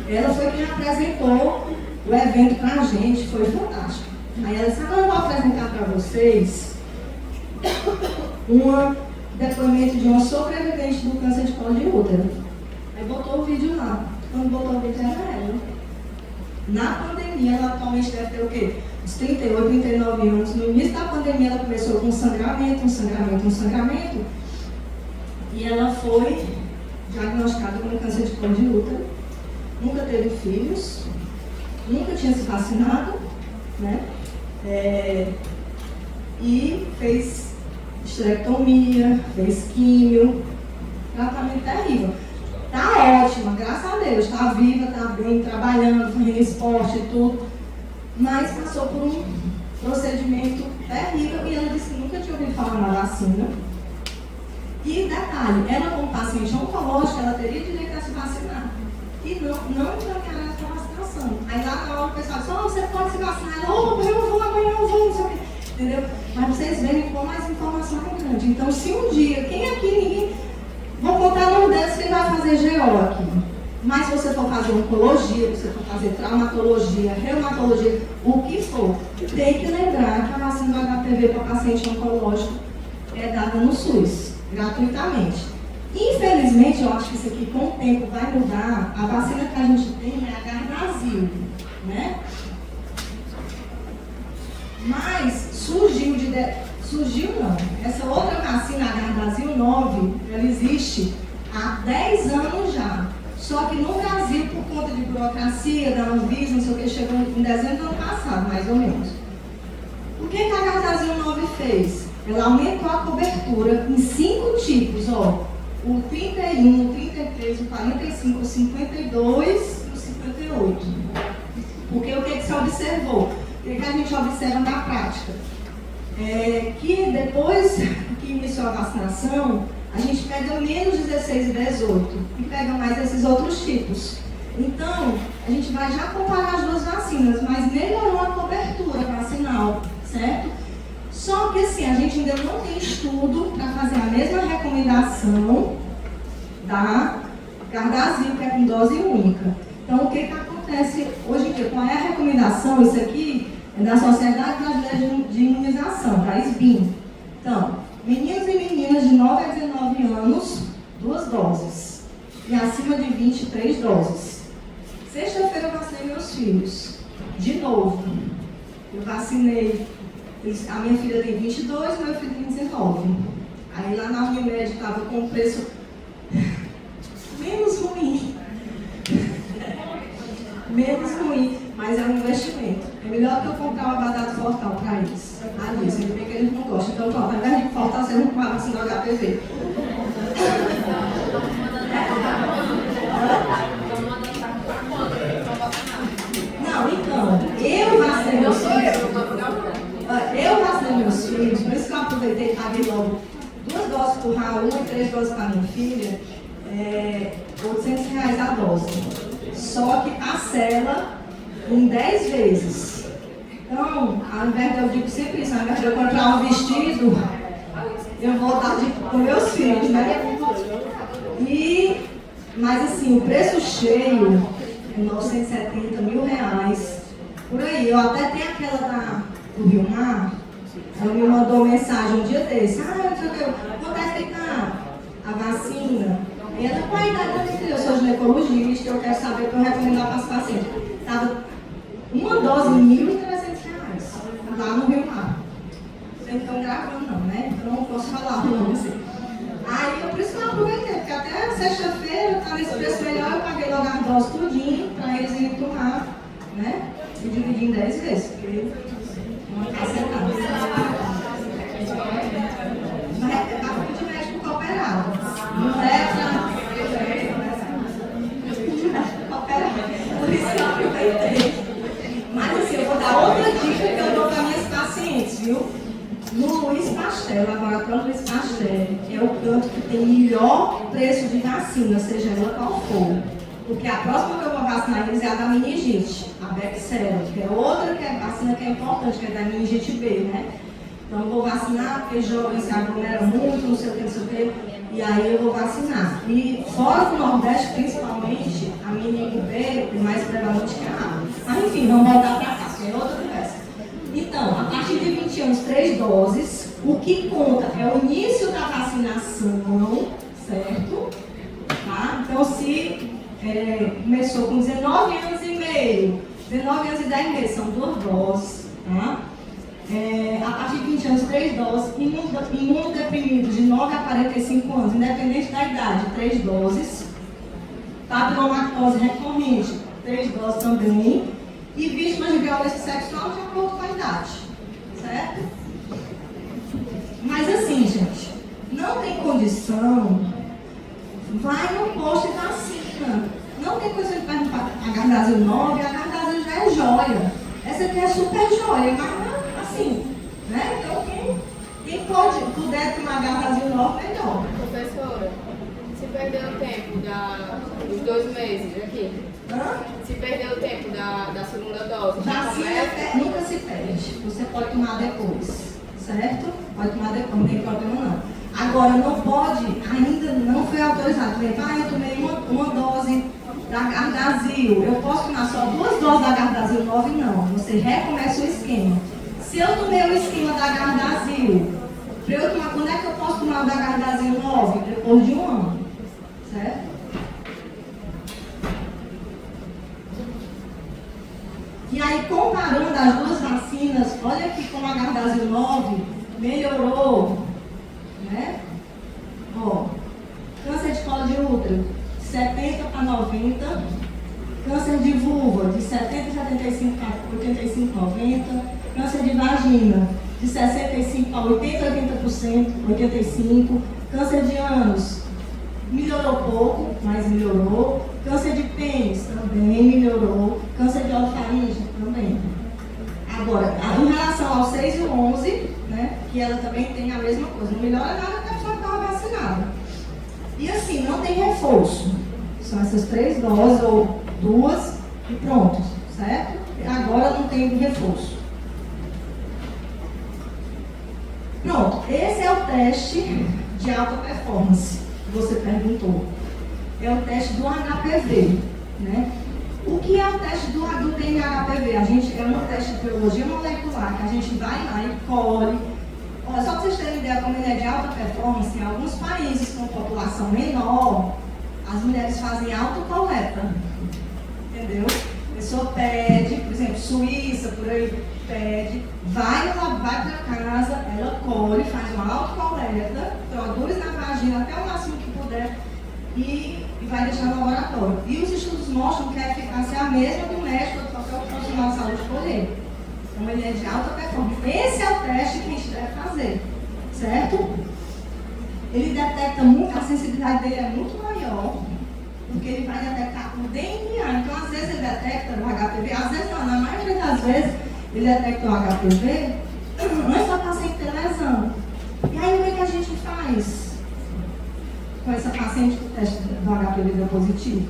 Ela foi quem apresentou o evento para a gente foi fantástico. Aí ela disse, agora eu vou apresentar para vocês um depoimento de uma sobrevivente do câncer de colo de útero. Aí botou o vídeo lá. Quando botou o vídeo era ela. Na pandemia, ela atualmente deve ter o quê? Uns 38, 39 anos. No início da pandemia, ela começou com um sangramento. E ela foi diagnosticada com câncer de colo de útero. Nunca teve filhos. Nunca tinha se vacinado, né? E fez esterectomia, fez químio, tratamento terrível. Tá ótima, graças a Deus, tá viva, tá bem, trabalhando, fazendo esporte e tudo, mas passou por um procedimento terrível e ela disse que nunca tinha ouvido falar na vacina. E detalhe, ela como paciente oncológica, ela teria direito a se vacinar. E não encaminharam essa vacinação. Aí lá na hora o pessoal disse, você pode se vacinar. Ela, eu vou, amanhã eu vou, não sei o quê. Entendeu? Mas vocês veem como as informações é grande. Então, se um dia, quem aqui, ninguém... Vou contar o nome deles, quem vai fazer GO aqui. Mas se você for fazer oncologia, se você for fazer traumatologia, reumatologia, o que for, tem que lembrar que a vacina do HPV para paciente oncológico é dada no SUS, gratuitamente. Infelizmente, eu acho que isso aqui com o tempo vai mudar. A vacina que a gente tem é a Gardasil, né? Mas surgiu não. Essa outra vacina, a Gardasil 9, ela existe há 10 anos já. Só que no Brasil, por conta de burocracia, da Anvisa, não sei o que, chegou em dezembro do ano passado, mais ou menos. O que a Gardasil 9 fez? Ela aumentou a cobertura em 5 tipos, ó. O 31, o 33, o 45, o 52 e o 58. Porque o que se observou? O que a gente observa na prática? Que depois que iniciou a vacinação, a gente pega menos 16 e 18 e pega mais esses outros tipos. Então, a gente vai já comparar as duas vacinas, mas melhorou a cobertura vacinal, certo? Só que assim, a gente ainda não tem estudo para fazer a mesma recomendação da Gardasil, que é com dose única. Então, o que acontece hoje em dia? Qual é a recomendação? Isso aqui é da Sociedade Brasileira de Imunização, da SBIM. Então, meninos e meninas de 9 a 19 anos, 2 doses. E acima de 23 doses. Sexta-feira eu vacinei meus filhos. De novo. Eu vacinei. A minha filha tem 22, meu filho tem 19. Aí lá na Unimed estava com o preço menos ruim. Menos ruim, mas é um investimento. É melhor que eu comprar uma batata fortal para eles. Ali, você vê que eles não gostam. Então, pronto, ao invés de fortal, você não vai vacinar o HPV. Não, então, eu vacinei meus filhos. Por isso que eu aproveitei e paguei logo 2 doses para o Raul e 3 doses para minha filha. R$800 a dose. Só que parcela em 10 vezes. Então, ao invés de eu digo sempre isso, ao invés de eu comprar um vestido, eu vou dar para os meus filhos, né? Mas assim, o preço cheio é R$970 mil. Por aí, eu até tenho aquela do Rio Mar, ela me mandou mensagem um dia desse. Não sei o que, quanto é que fica a vacina? E ela, qual a idade da minha filha? Eu sou ginecologista, eu quero saber para eu recomendar para os pacientes. Estava uma dose R$1.300 lá no Rio Mar. Vocês estão gravando não, né? Então não posso falar o nome assim. Aí por isso que eu aproveitei, porque até sexta-feira está nesse preço melhor, eu paguei logo a dose tudinho para eles irem tomar, né? E dividir em 10 vezes, porque não está sentado. Mas é papo de médico cooperado. Não é para por isso que eu aproveitei. Mas assim, eu vou dar outra dica que eu dou para minhas pacientes, viu? No Luiz Pasteur, laboratório Luiz Pasteur, é o canto que tem melhor preço de vacina, seja ela qual for. Porque a próxima que eu vou vacinar eles é a da meningite, a Bexsero, que é outra vacina que é importante, que é da meningite B, né? Então eu vou vacinar, porque jovem se aglomera muito, não sei o que, não sei o que. E aí eu vou vacinar. E fora do Nordeste, principalmente, a meningite B é mais prevalente que a A. Mas enfim, vamos voltar para cá, que é outra conversa. Então, a partir de 20 anos, 3 doses, o que conta é o início da vacinação, certo? Tá? Então, se começou com 19 anos e meio, 19 anos e 10 meses, são 2 doses, tá? A partir de 20 anos, 3 doses, imunodeprimidos de 9 a 45 anos, independente da idade, 3 doses, papilomactose recorrente, 3 doses também, e vítimas de violência sexual de acordo com a idade, certo? Mas assim, gente, não tem condição, vai no posto e vacina. Não tem coisa de perguntar a Gardasil 9, a Gardasil já é joia. Essa aqui é super joia, mas assim, né? Então quem puder tomar Gardasil 9, melhor. Professora, se perder o tempo dos 2 meses aqui, se perder o tempo da segunda dose, Vacina nunca se perde. Você pode tomar depois, certo? Pode tomar depois, não tem problema não. Agora, não pode, ainda não foi autorizado. Por exemplo, eu tomei uma dose da Gardasil. Eu posso tomar só 2 doses da Gardasil 9? Não. Você recomeça o esquema. Se eu tomei o esquema da Gardasil, para eu tomar, quando é que eu posso tomar o da Gardasil 9? Depois de 1 ano. Certo? E aí, comparando as 2 vacinas, olha aqui como a Gardasil 9 melhorou, né? Ó, câncer de colo de útero, 70 para 90, câncer de vulva, de 70 a 75 para 85 a 90, câncer de vagina, de 65 a 80%, 85%, câncer de ânus, melhorou pouco, mas melhorou. Câncer de pênis também melhorou. Câncer de orofaringe também. Agora, em relação ao 6 e o 11, né, que ela também tem a mesma coisa. Não melhora nada porque a pessoa estava vacinada. E assim, não tem reforço. São essas 3 doses ou 2 e pronto, certo? Agora não tem reforço. Pronto, esse é o teste de alta performance que você perguntou. É o teste do HPV, né? O que é o teste do DNA-HPV? É um teste de biologia molecular que a gente vai lá e colhe. Olha, só para vocês terem ideia como ele é de alta performance, em alguns países com população menor, as mulheres fazem autocoleta, entendeu? A pessoa pede, por exemplo, Suíça, por aí, pede, vai para casa, ela colhe, faz uma autocoleta, produz na vagina até o máximo que puder e vai deixar no laboratório. E os estudos mostram que a eficácia é a mesma do médico ou de qualquer outro profissional de saúde escolher. Então ele é de alta performance. Esse é o teste que a gente deve fazer, certo? Ele detecta muito, a sensibilidade dele é muito maior, porque ele vai detectar o DNA. Então, às vezes ele detecta o HPV, às vezes não, na maioria das vezes ele detecta o HPV antes da paciente ter lesão. E aí o que a gente faz com essa paciente que o teste do HPV deu positivo?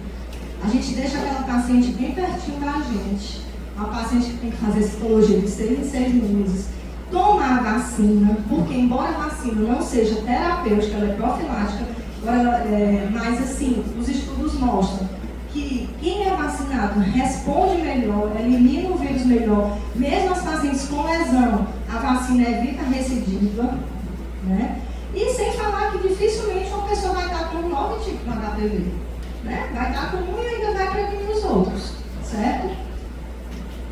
A gente deixa aquela paciente bem pertinho da gente. Uma paciente que tem que fazer citologia de 6 em 6 meses, tomar a vacina, porque embora a vacina não seja terapêutica, ela é profilática, mas assim, os estudos mostram que quem é vacinado responde melhor, elimina o vírus melhor, mesmo as pacientes com lesão, a vacina evita a recidiva, né? E sem falar que dificilmente uma pessoa vai estar com 9 tipos de HPV, né? Vai estar com um e ainda vai prevenir os outros, certo?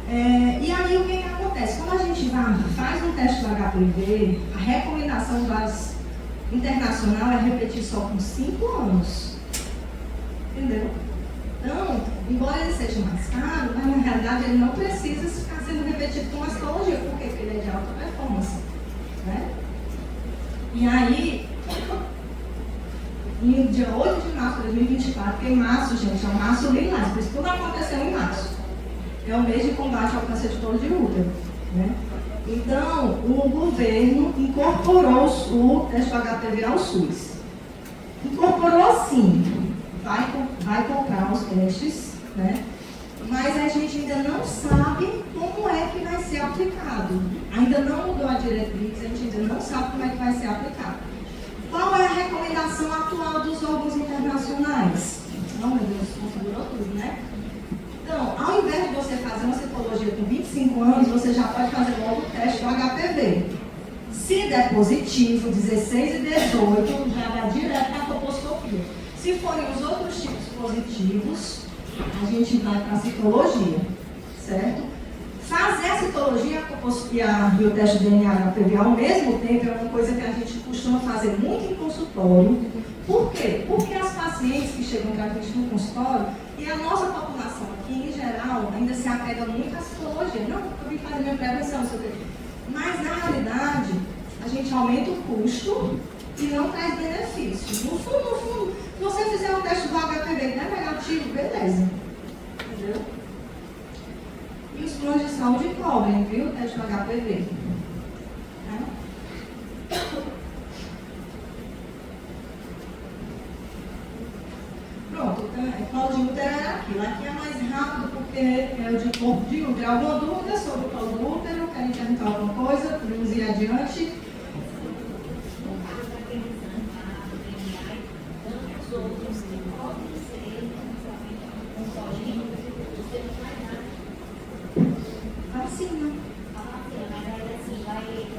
E aí o que acontece? Quando a gente faz um teste do HPV, a recomendação internacional é repetir só com 5 anos. Entendeu? Então, embora ele seja mais caro, mas na realidade ele não precisa ficar sendo repetido com mastologia. Por quê? Porque ele é de alta performance. Né? E aí, no dia 8 de março de 2024, porque março, gente, é um março lilás, por isso tudo aconteceu em março. É o mês de combate ao câncer de colo de útero. Né? Então, o governo incorporou o teste do HPV ao SUS. Incorporou assim, vai comprar os testes, né? Mas a gente ainda não sabe como é que vai ser aplicado. Ainda não mudou a diretriz, a gente ainda não sabe como é que vai ser aplicado. Qual é a recomendação atual dos órgãos internacionais? Oh, meu Deus, configurou tudo, né? Então, ao invés de você fazer uma citologia com 25 anos, você já pode fazer logo o teste do HPV. Se der positivo, 16 e 18, já vai direto para a colposcopia. Se forem os outros tipos positivos, a gente vai para a citologia, certo? Fazer a citologia e o teste de DNA HPV ao mesmo tempo é uma coisa que a gente costuma fazer muito em consultório. Por quê? Porque as pacientes que chegam para a gente no consultório, e a nossa população aqui, em geral, ainda se apega muito à citologia. Não, eu vim fazer minha prevenção, não sei o quê. Mas, na realidade, a gente aumenta o custo e não traz benefício. No fundo, se você fizer um teste do HPV que é negativo, beleza. Entendeu? E os planos de saúde cobrem, viu? O teste do HPV. Pronto, então, colo de útero era aquilo. Aqui é mais rápido porque é o de corpo de útero. Alguma dúvida sobre o colo do útero? Querem perguntar alguma coisa? Podemos ir adiante. Vacina.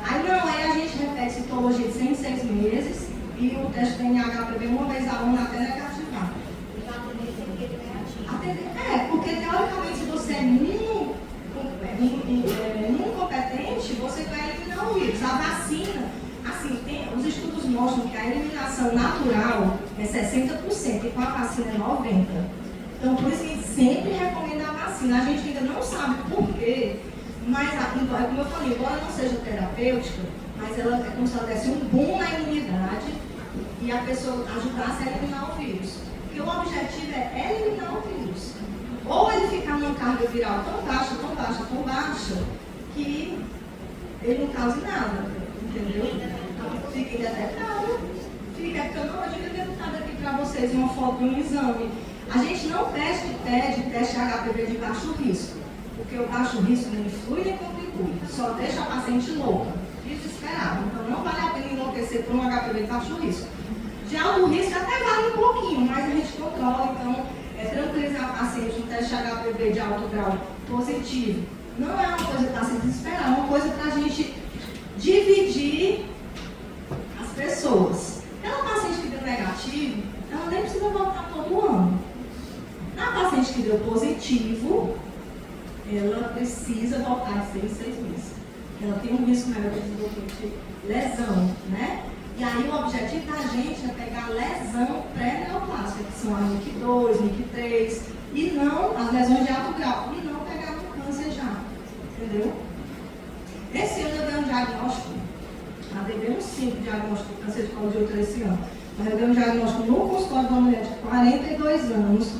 Aí a gente repete citologia de 6 em 6 meses e o teste de DNA HPV uma vez ao ano até negativar. Porque teoricamente se você é incompetente, você vai eliminar o vírus. A vacina, assim, os estudos mostram que a eliminação natural é 60% e com a vacina é 90%. Então, por isso que a gente sempre recomenda a vacina. A gente ainda não sabe por quê, mas, como eu falei, embora não seja terapêutica, mas ela é como se ela desse um boom na imunidade e a pessoa ajudasse a eliminar o vírus. Porque o objetivo é eliminar o vírus. Ou ele ficar numa carga viral tão baixa, que ele não cause nada, entendeu? Fica indetectável. Fica, porque eu não devia ter botado aqui para vocês uma foto de um exame. A gente não pede teste HPV de baixo risco, porque o baixo risco nem influi nem contribui, só deixa a paciente louca, desesperada. Então não vale a pena enlouquecer por um HPV de baixo risco. De alto risco até vale um pouquinho, mas a gente controla, então tranquilizar a paciente no teste HPV de alto grau positivo. Não é uma coisa para se desesperar, é uma coisa para a gente dividir as pessoas. Aquela paciente que deu negativo, ela nem precisa voltar todo ano. A paciente que deu positivo, ela precisa voltar de 6 em 6 meses. Ela tem um risco maior de desenvolvimento de lesão, né? E aí o objetivo da gente é pegar a lesão pré-neoplásica, que são a NIC2, NIC3, e não as lesões de alto grau, e não pegar um câncer já, entendeu? Esse ano eu dei um diagnóstico, a devemos 5 diagnósticos de câncer de colo de útero esse ano, mas eu dei um diagnóstico no consultório de uma mulher de 42 anos,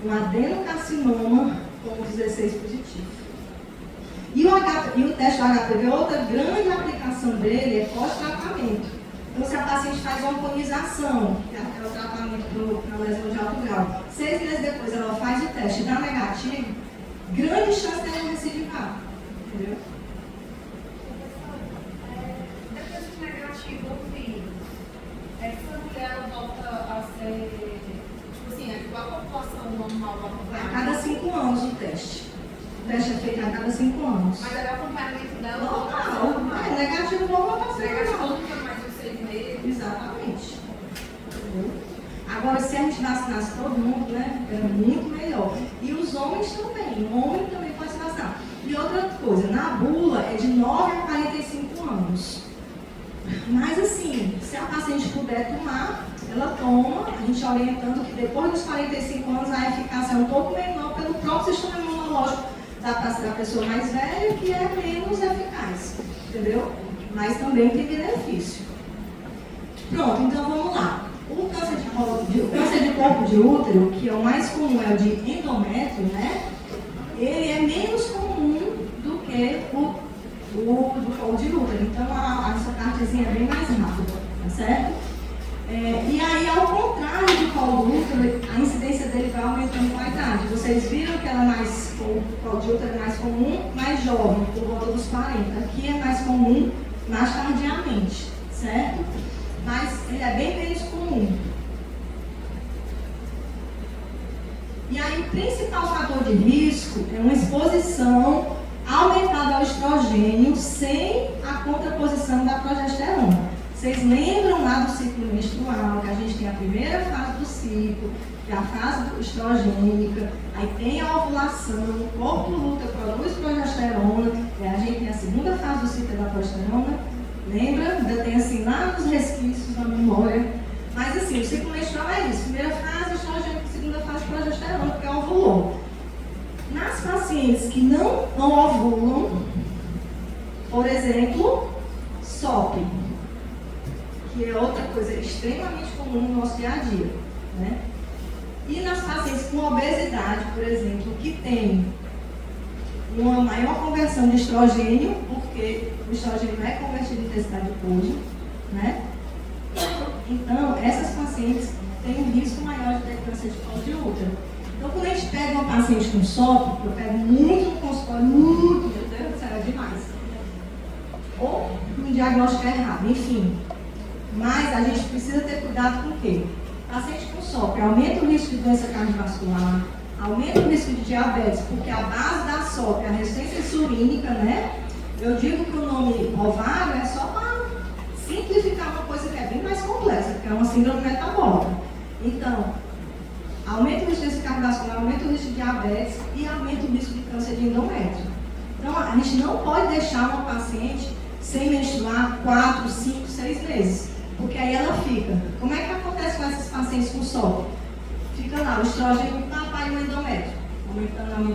um adenocarcinoma com 16 positivo. E o teste do HPV, outra grande aplicação dele é pós-tratamento. Então, se a paciente faz uma conização, que é o tratamento para lesão de alto grau, 6 meses depois ela faz o teste e dá negativo, grande chance dela recidivar. Entendeu? Depois do negativo, o vírus, essa mulher ela volta a ser, tipo assim, é igual a população normal. A cada 5 anos o teste. O teste é feito a cada 5 anos. Mas aí o acompanhamento dela Não, negativo não volta a ser. negativo nunca mais de 6 meses. Exatamente. Entendeu? Agora, se a gente vacinasse todo mundo, né, era muito melhor. E os homens também. O homem também pode se vacinar. E outra coisa, na bula é de 9 a 45 anos. Mas assim, se a paciente puder tomar, ela toma, a gente orientando que depois dos 45 anos a eficácia é um pouco menor pelo próprio sistema imunológico da pessoa mais velha, que é menos eficaz, entendeu? Mas também tem benefício. Pronto, então vamos lá. O câncer de corpo de útero, que é o mais comum, é o de endométrio, né? Ele é menos comum do que o do colo de útero. Então, essa partezinha é bem mais rápida, tá certo? E aí, ao contrário do colo do útero, a incidência dele vai aumentando com a idade. Vocês viram que ela é o colo de útero é mais comum, mais jovem, por volta dos 40. Aqui é mais comum, mais tardiamente, certo? Mas ele é bem menos comum. E aí o principal fator de risco é uma exposição aumentada ao estrogênio sem a contraposição da progesterona. Vocês lembram lá do ciclo menstrual, que a gente tem a primeira fase do ciclo, que é a fase estrogênica, aí tem a ovulação, o corpo luta, produz progesterona, e a gente tem a segunda fase do ciclo da progesterona, lembra? Ainda tem assim lá nos resquícios da memória. Mas assim, o ciclo menstrual é isso, primeira fase estrogênica, segunda fase progesterona, porque ovulou. Nas pacientes que não ovulam, por exemplo, SOP, que é outra coisa extremamente comum no nosso dia a dia, né? E nas pacientes com obesidade, por exemplo, que tem uma maior conversão de estrogênio, porque o estrogênio é convertido em intensidade de pulso, né? Então, essas pacientes têm um risco maior de ter câncer de colo de útero. Então, quando a gente pega uma paciente com SOP, eu pego muito no consultório, muito, meu Deus do céu, é demais. Ou um diagnóstico errado, enfim. Mas a gente precisa ter cuidado com o quê? Paciente com SOP aumenta o risco de doença cardiovascular, aumenta o risco de diabetes, porque a base da SOP é a resistência insulínica, né? Eu digo que o nome ovário é só para simplificar uma coisa que é bem mais complexa, que é uma síndrome metabólica. Então, aumenta o risco de cardiovascular, aumenta o risco de diabetes e aumenta o risco de câncer de endométrio. Então, a gente não pode deixar uma paciente sem menstruar 4, 5, 6 meses. Porque aí ela fica. Como é que acontece com essas pacientes com SOP? Fica lá, o estrogênio papai e o endométrio. Aumentando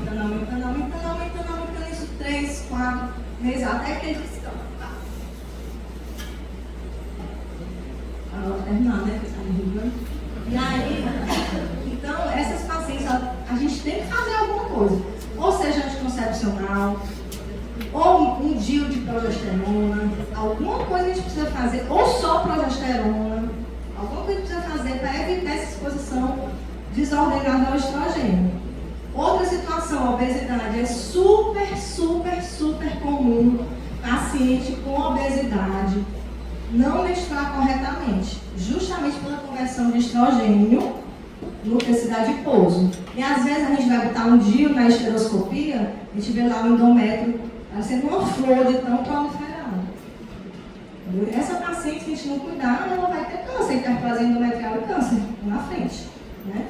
isso 3, 4 meses, até que eles estão. Agora terminar, né? E aí, então, essas pacientes, a gente tem que fazer alguma coisa. Ou seja, anticoncepcional, ou um DIU de progesterona, alguma coisa a gente precisa fazer, ou só progesterona, alguma coisa a gente precisa fazer para evitar essa exposição desordenada ao estrogênio. Outra situação, a obesidade, é super comum paciente com obesidade não menstruar corretamente, justamente pela conversão de estrogênio no tecido adiposo. E às vezes a gente vai botar um DIU na esteroscopia, a gente vê lá o endométrio parecendo uma flor de tão proliferada. Essa paciente, se a gente não cuidar, ela vai ter câncer, hiperplasia endometrial e câncer na frente, né?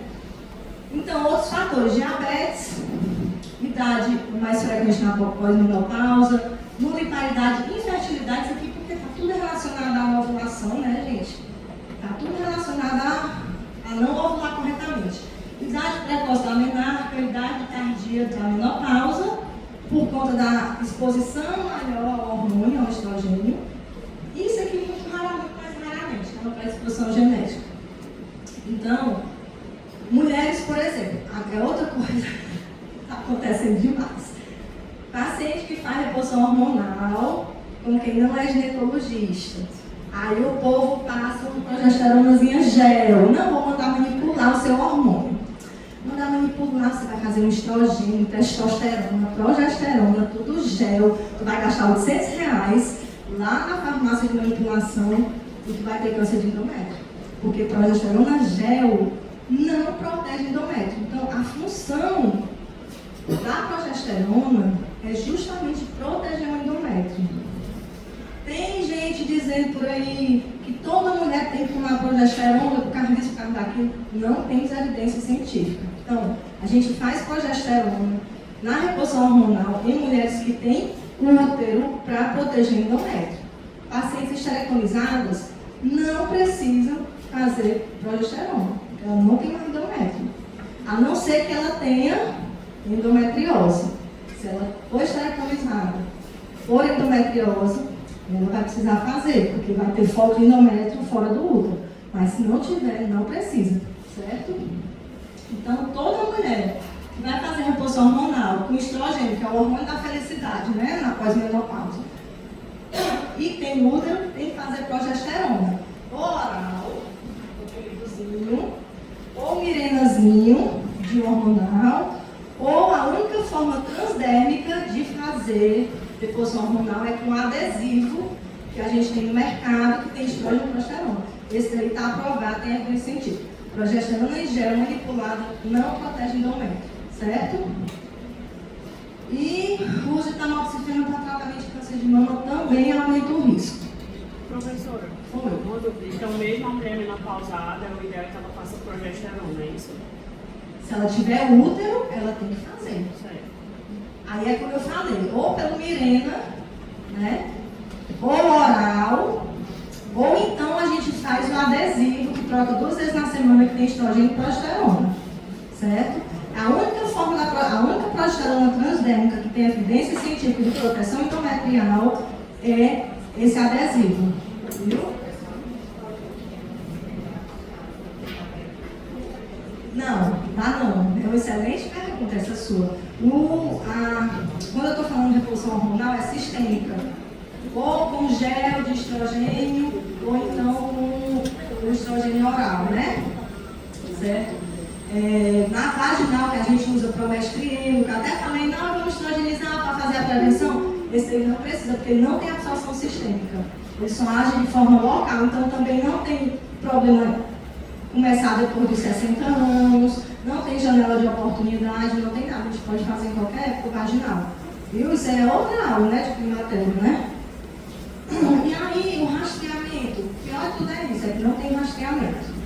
Então, outros fatores, diabetes, idade mais frequente na pós-menopausa, nulidade, infertilidade, isso aqui porque está tudo relacionado à ovulação, né, gente? Está tudo relacionado a não ovular corretamente. Idade precoce da menarca, idade tardia da menopausa, por conta da exposição maior ao hormônio, ao estrogênio. Isso aqui muito raramente, mais raramente, é uma predisposição genética. Então, mulheres, por exemplo, é outra coisa que está acontecendo demais. Paciente que faz reposição hormonal com quem não é ginecologista. Aí o povo passa uma progesteronazinha gel. Não, vou mandar manipular o seu hormônio. Mandar manipular, você vai fazer um estrogênio, testosterona, progesterona, tudo gel. Tu vai gastar R$800 lá na farmácia de manipulação e tu vai ter câncer de endométrio. Porque progesterona gel não protege endométrio. Então, a função da progesterona é justamente proteger o endométrio. Tem gente dizendo por aí que toda mulher tem que tomar progesterona por causa disso, por causa daquilo. Não tem evidência científica. Então, a gente faz progesterona na reposição hormonal em mulheres que têm útero para proteger o endométrio. Pacientes estereconizadas não precisam fazer progesterona. Ela não tem mais endométrio. A não ser que ela tenha endometriose. Se ela for estereconizada, for endometriose, ela vai precisar fazer, porque vai ter foco de endométrio fora do útero. Mas se não tiver, não precisa, certo? Então, toda mulher que vai fazer reposição hormonal com estrogênio, que é o hormônio da felicidade, né, na pós-menopausa, e tem útero, tem que fazer progesterona. Oral, ou mirenazinho de hormonal, ou a única forma transdérmica de fazer reposição hormonal é com adesivo que a gente tem no mercado, que tem estrogênio e progesterona. Esse daí está aprovado, tem evidência científica. Progesterona em gel manipulada não protege endométrio, certo? E o uso de tamoxifeno para tratamento de câncer de mama também aumenta o risco. Professora, Oi. uma dúvida. Então, mesmo a mulher menopausada, o ideal é que ela faça progesterona, é isso? Se ela tiver útero, ela tem que fazer. Certo. Aí é como eu falei, ou pelo Mirena, né? Ou oral, ou então a gente faz o adesivo que troca 2 vezes na semana que tem estrogênio e progesterona, certo? A única progesterona transdérmica que tem evidência científica de proteção endometrial é esse adesivo, viu? Não, dá não. É uma excelente pergunta essa sua. Quando eu estou falando de reposição hormonal, é sistêmica. Ou com gel de estrogênio, ou então com o estrogênio oral, né? Certo? Na vaginal, que a gente usa promestrino, que eu até falei, não, vamos estrogenizar para fazer a prevenção. Esse aí não precisa, porque ele não tem absorção sistêmica. Ele só age de forma local, então também não tem problema começar depois dos 60 anos, não tem janela de oportunidade, não tem nada, a gente pode fazer em qualquer época vaginal. Viu? Isso é outra aula, né, de climatério, né? E aí, o rastreamento, o pior de tudo é isso, é que não tem rastreamento.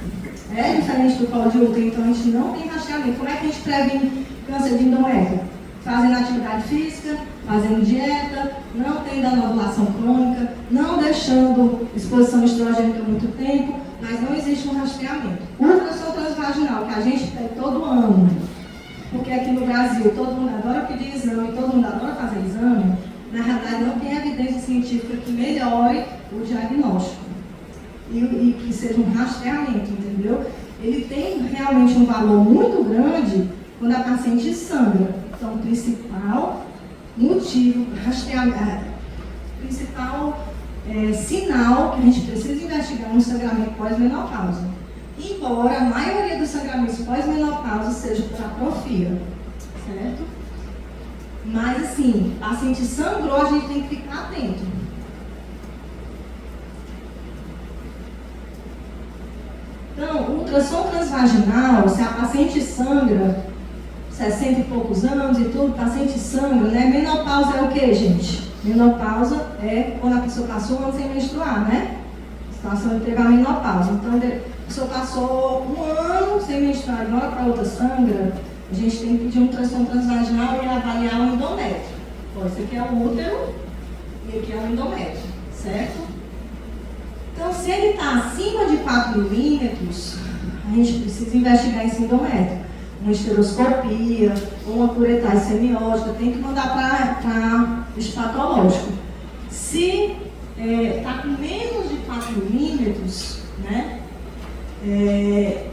É diferente do colo de útero, então a gente não tem rastreamento. Como é que a gente previne câncer de endométrio? Fazendo atividade física, fazendo dieta, não tendo anovulação crônica, não deixando exposição estrogênica muito tempo, mas não existe um rastreamento. Ultrassom transvaginal, que a gente pede todo ano, porque aqui no Brasil todo mundo adora pedir exame, todo mundo adora fazer exame, na realidade não tem evidência científica que melhore o diagnóstico e que seja um rastreamento, entendeu? Ele tem realmente um valor muito grande quando a paciente sangra. Então, o principal motivo, rastreamento, principal sinal que a gente precisa investigar no sangramento pós-menopausa. Embora a maioria dos sangramentos pós-menopausa seja por atrofia, certo? Mas assim, a paciente sangrou, a gente tem que ficar atento. Então, ultrassom transvaginal, se a paciente sangra, 60 e poucos anos e tudo, paciente sangra, né? Menopausa é o que, gente? Menopausa é quando a pessoa passou um ano sem menstruar, né? A situação de pegar a menopausa. Então, a pessoa passou um ano sem menstruar, de uma hora para outra sangra, a gente tem que pedir um ultrassom transvaginal e avaliar o endométrio. Ó, esse aqui é o útero e aqui é o endométrio, certo? Então, se ele está acima de 4 milímetros, a gente precisa investigar esse endométrio. Uma esteroscopia, uma curetagem semiótica, tem que mandar para o histopatológico. Se está com menos de 4 milímetros, né,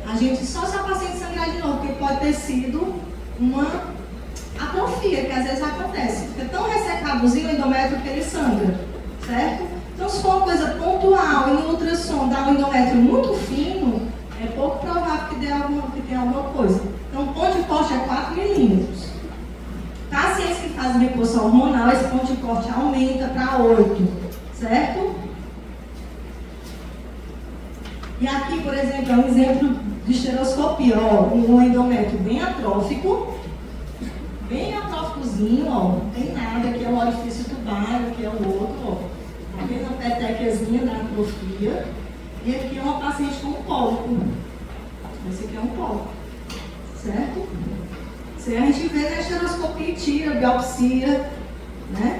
a gente só se a paciente sangrar de novo, porque pode ter sido uma atrofia, que às vezes acontece. Fica tão ressecadozinho o endométrio que ele sangra, certo? Então, se for uma coisa pontual e no ultrassom dá um endométrio muito fino, é pouco provável que tenha alguma coisa. Então, o ponto de corte é 4 milímetros. Pacientes que fazem reposição hormonal, esse ponto de corte aumenta para 8, certo? E aqui, por exemplo, é um exemplo de esteroscopia, ó, um endométrio bem atróficozinho, ó, não tem nada, aqui é o orifício tubário, aqui é o outro, ó. Aqui é uma petequiazinha da atrofia, e aqui é uma paciente com pólipo. Esse aqui é um pólipo, certo? Isso aí a gente vê na esteroscopia e tira, biopsia, né?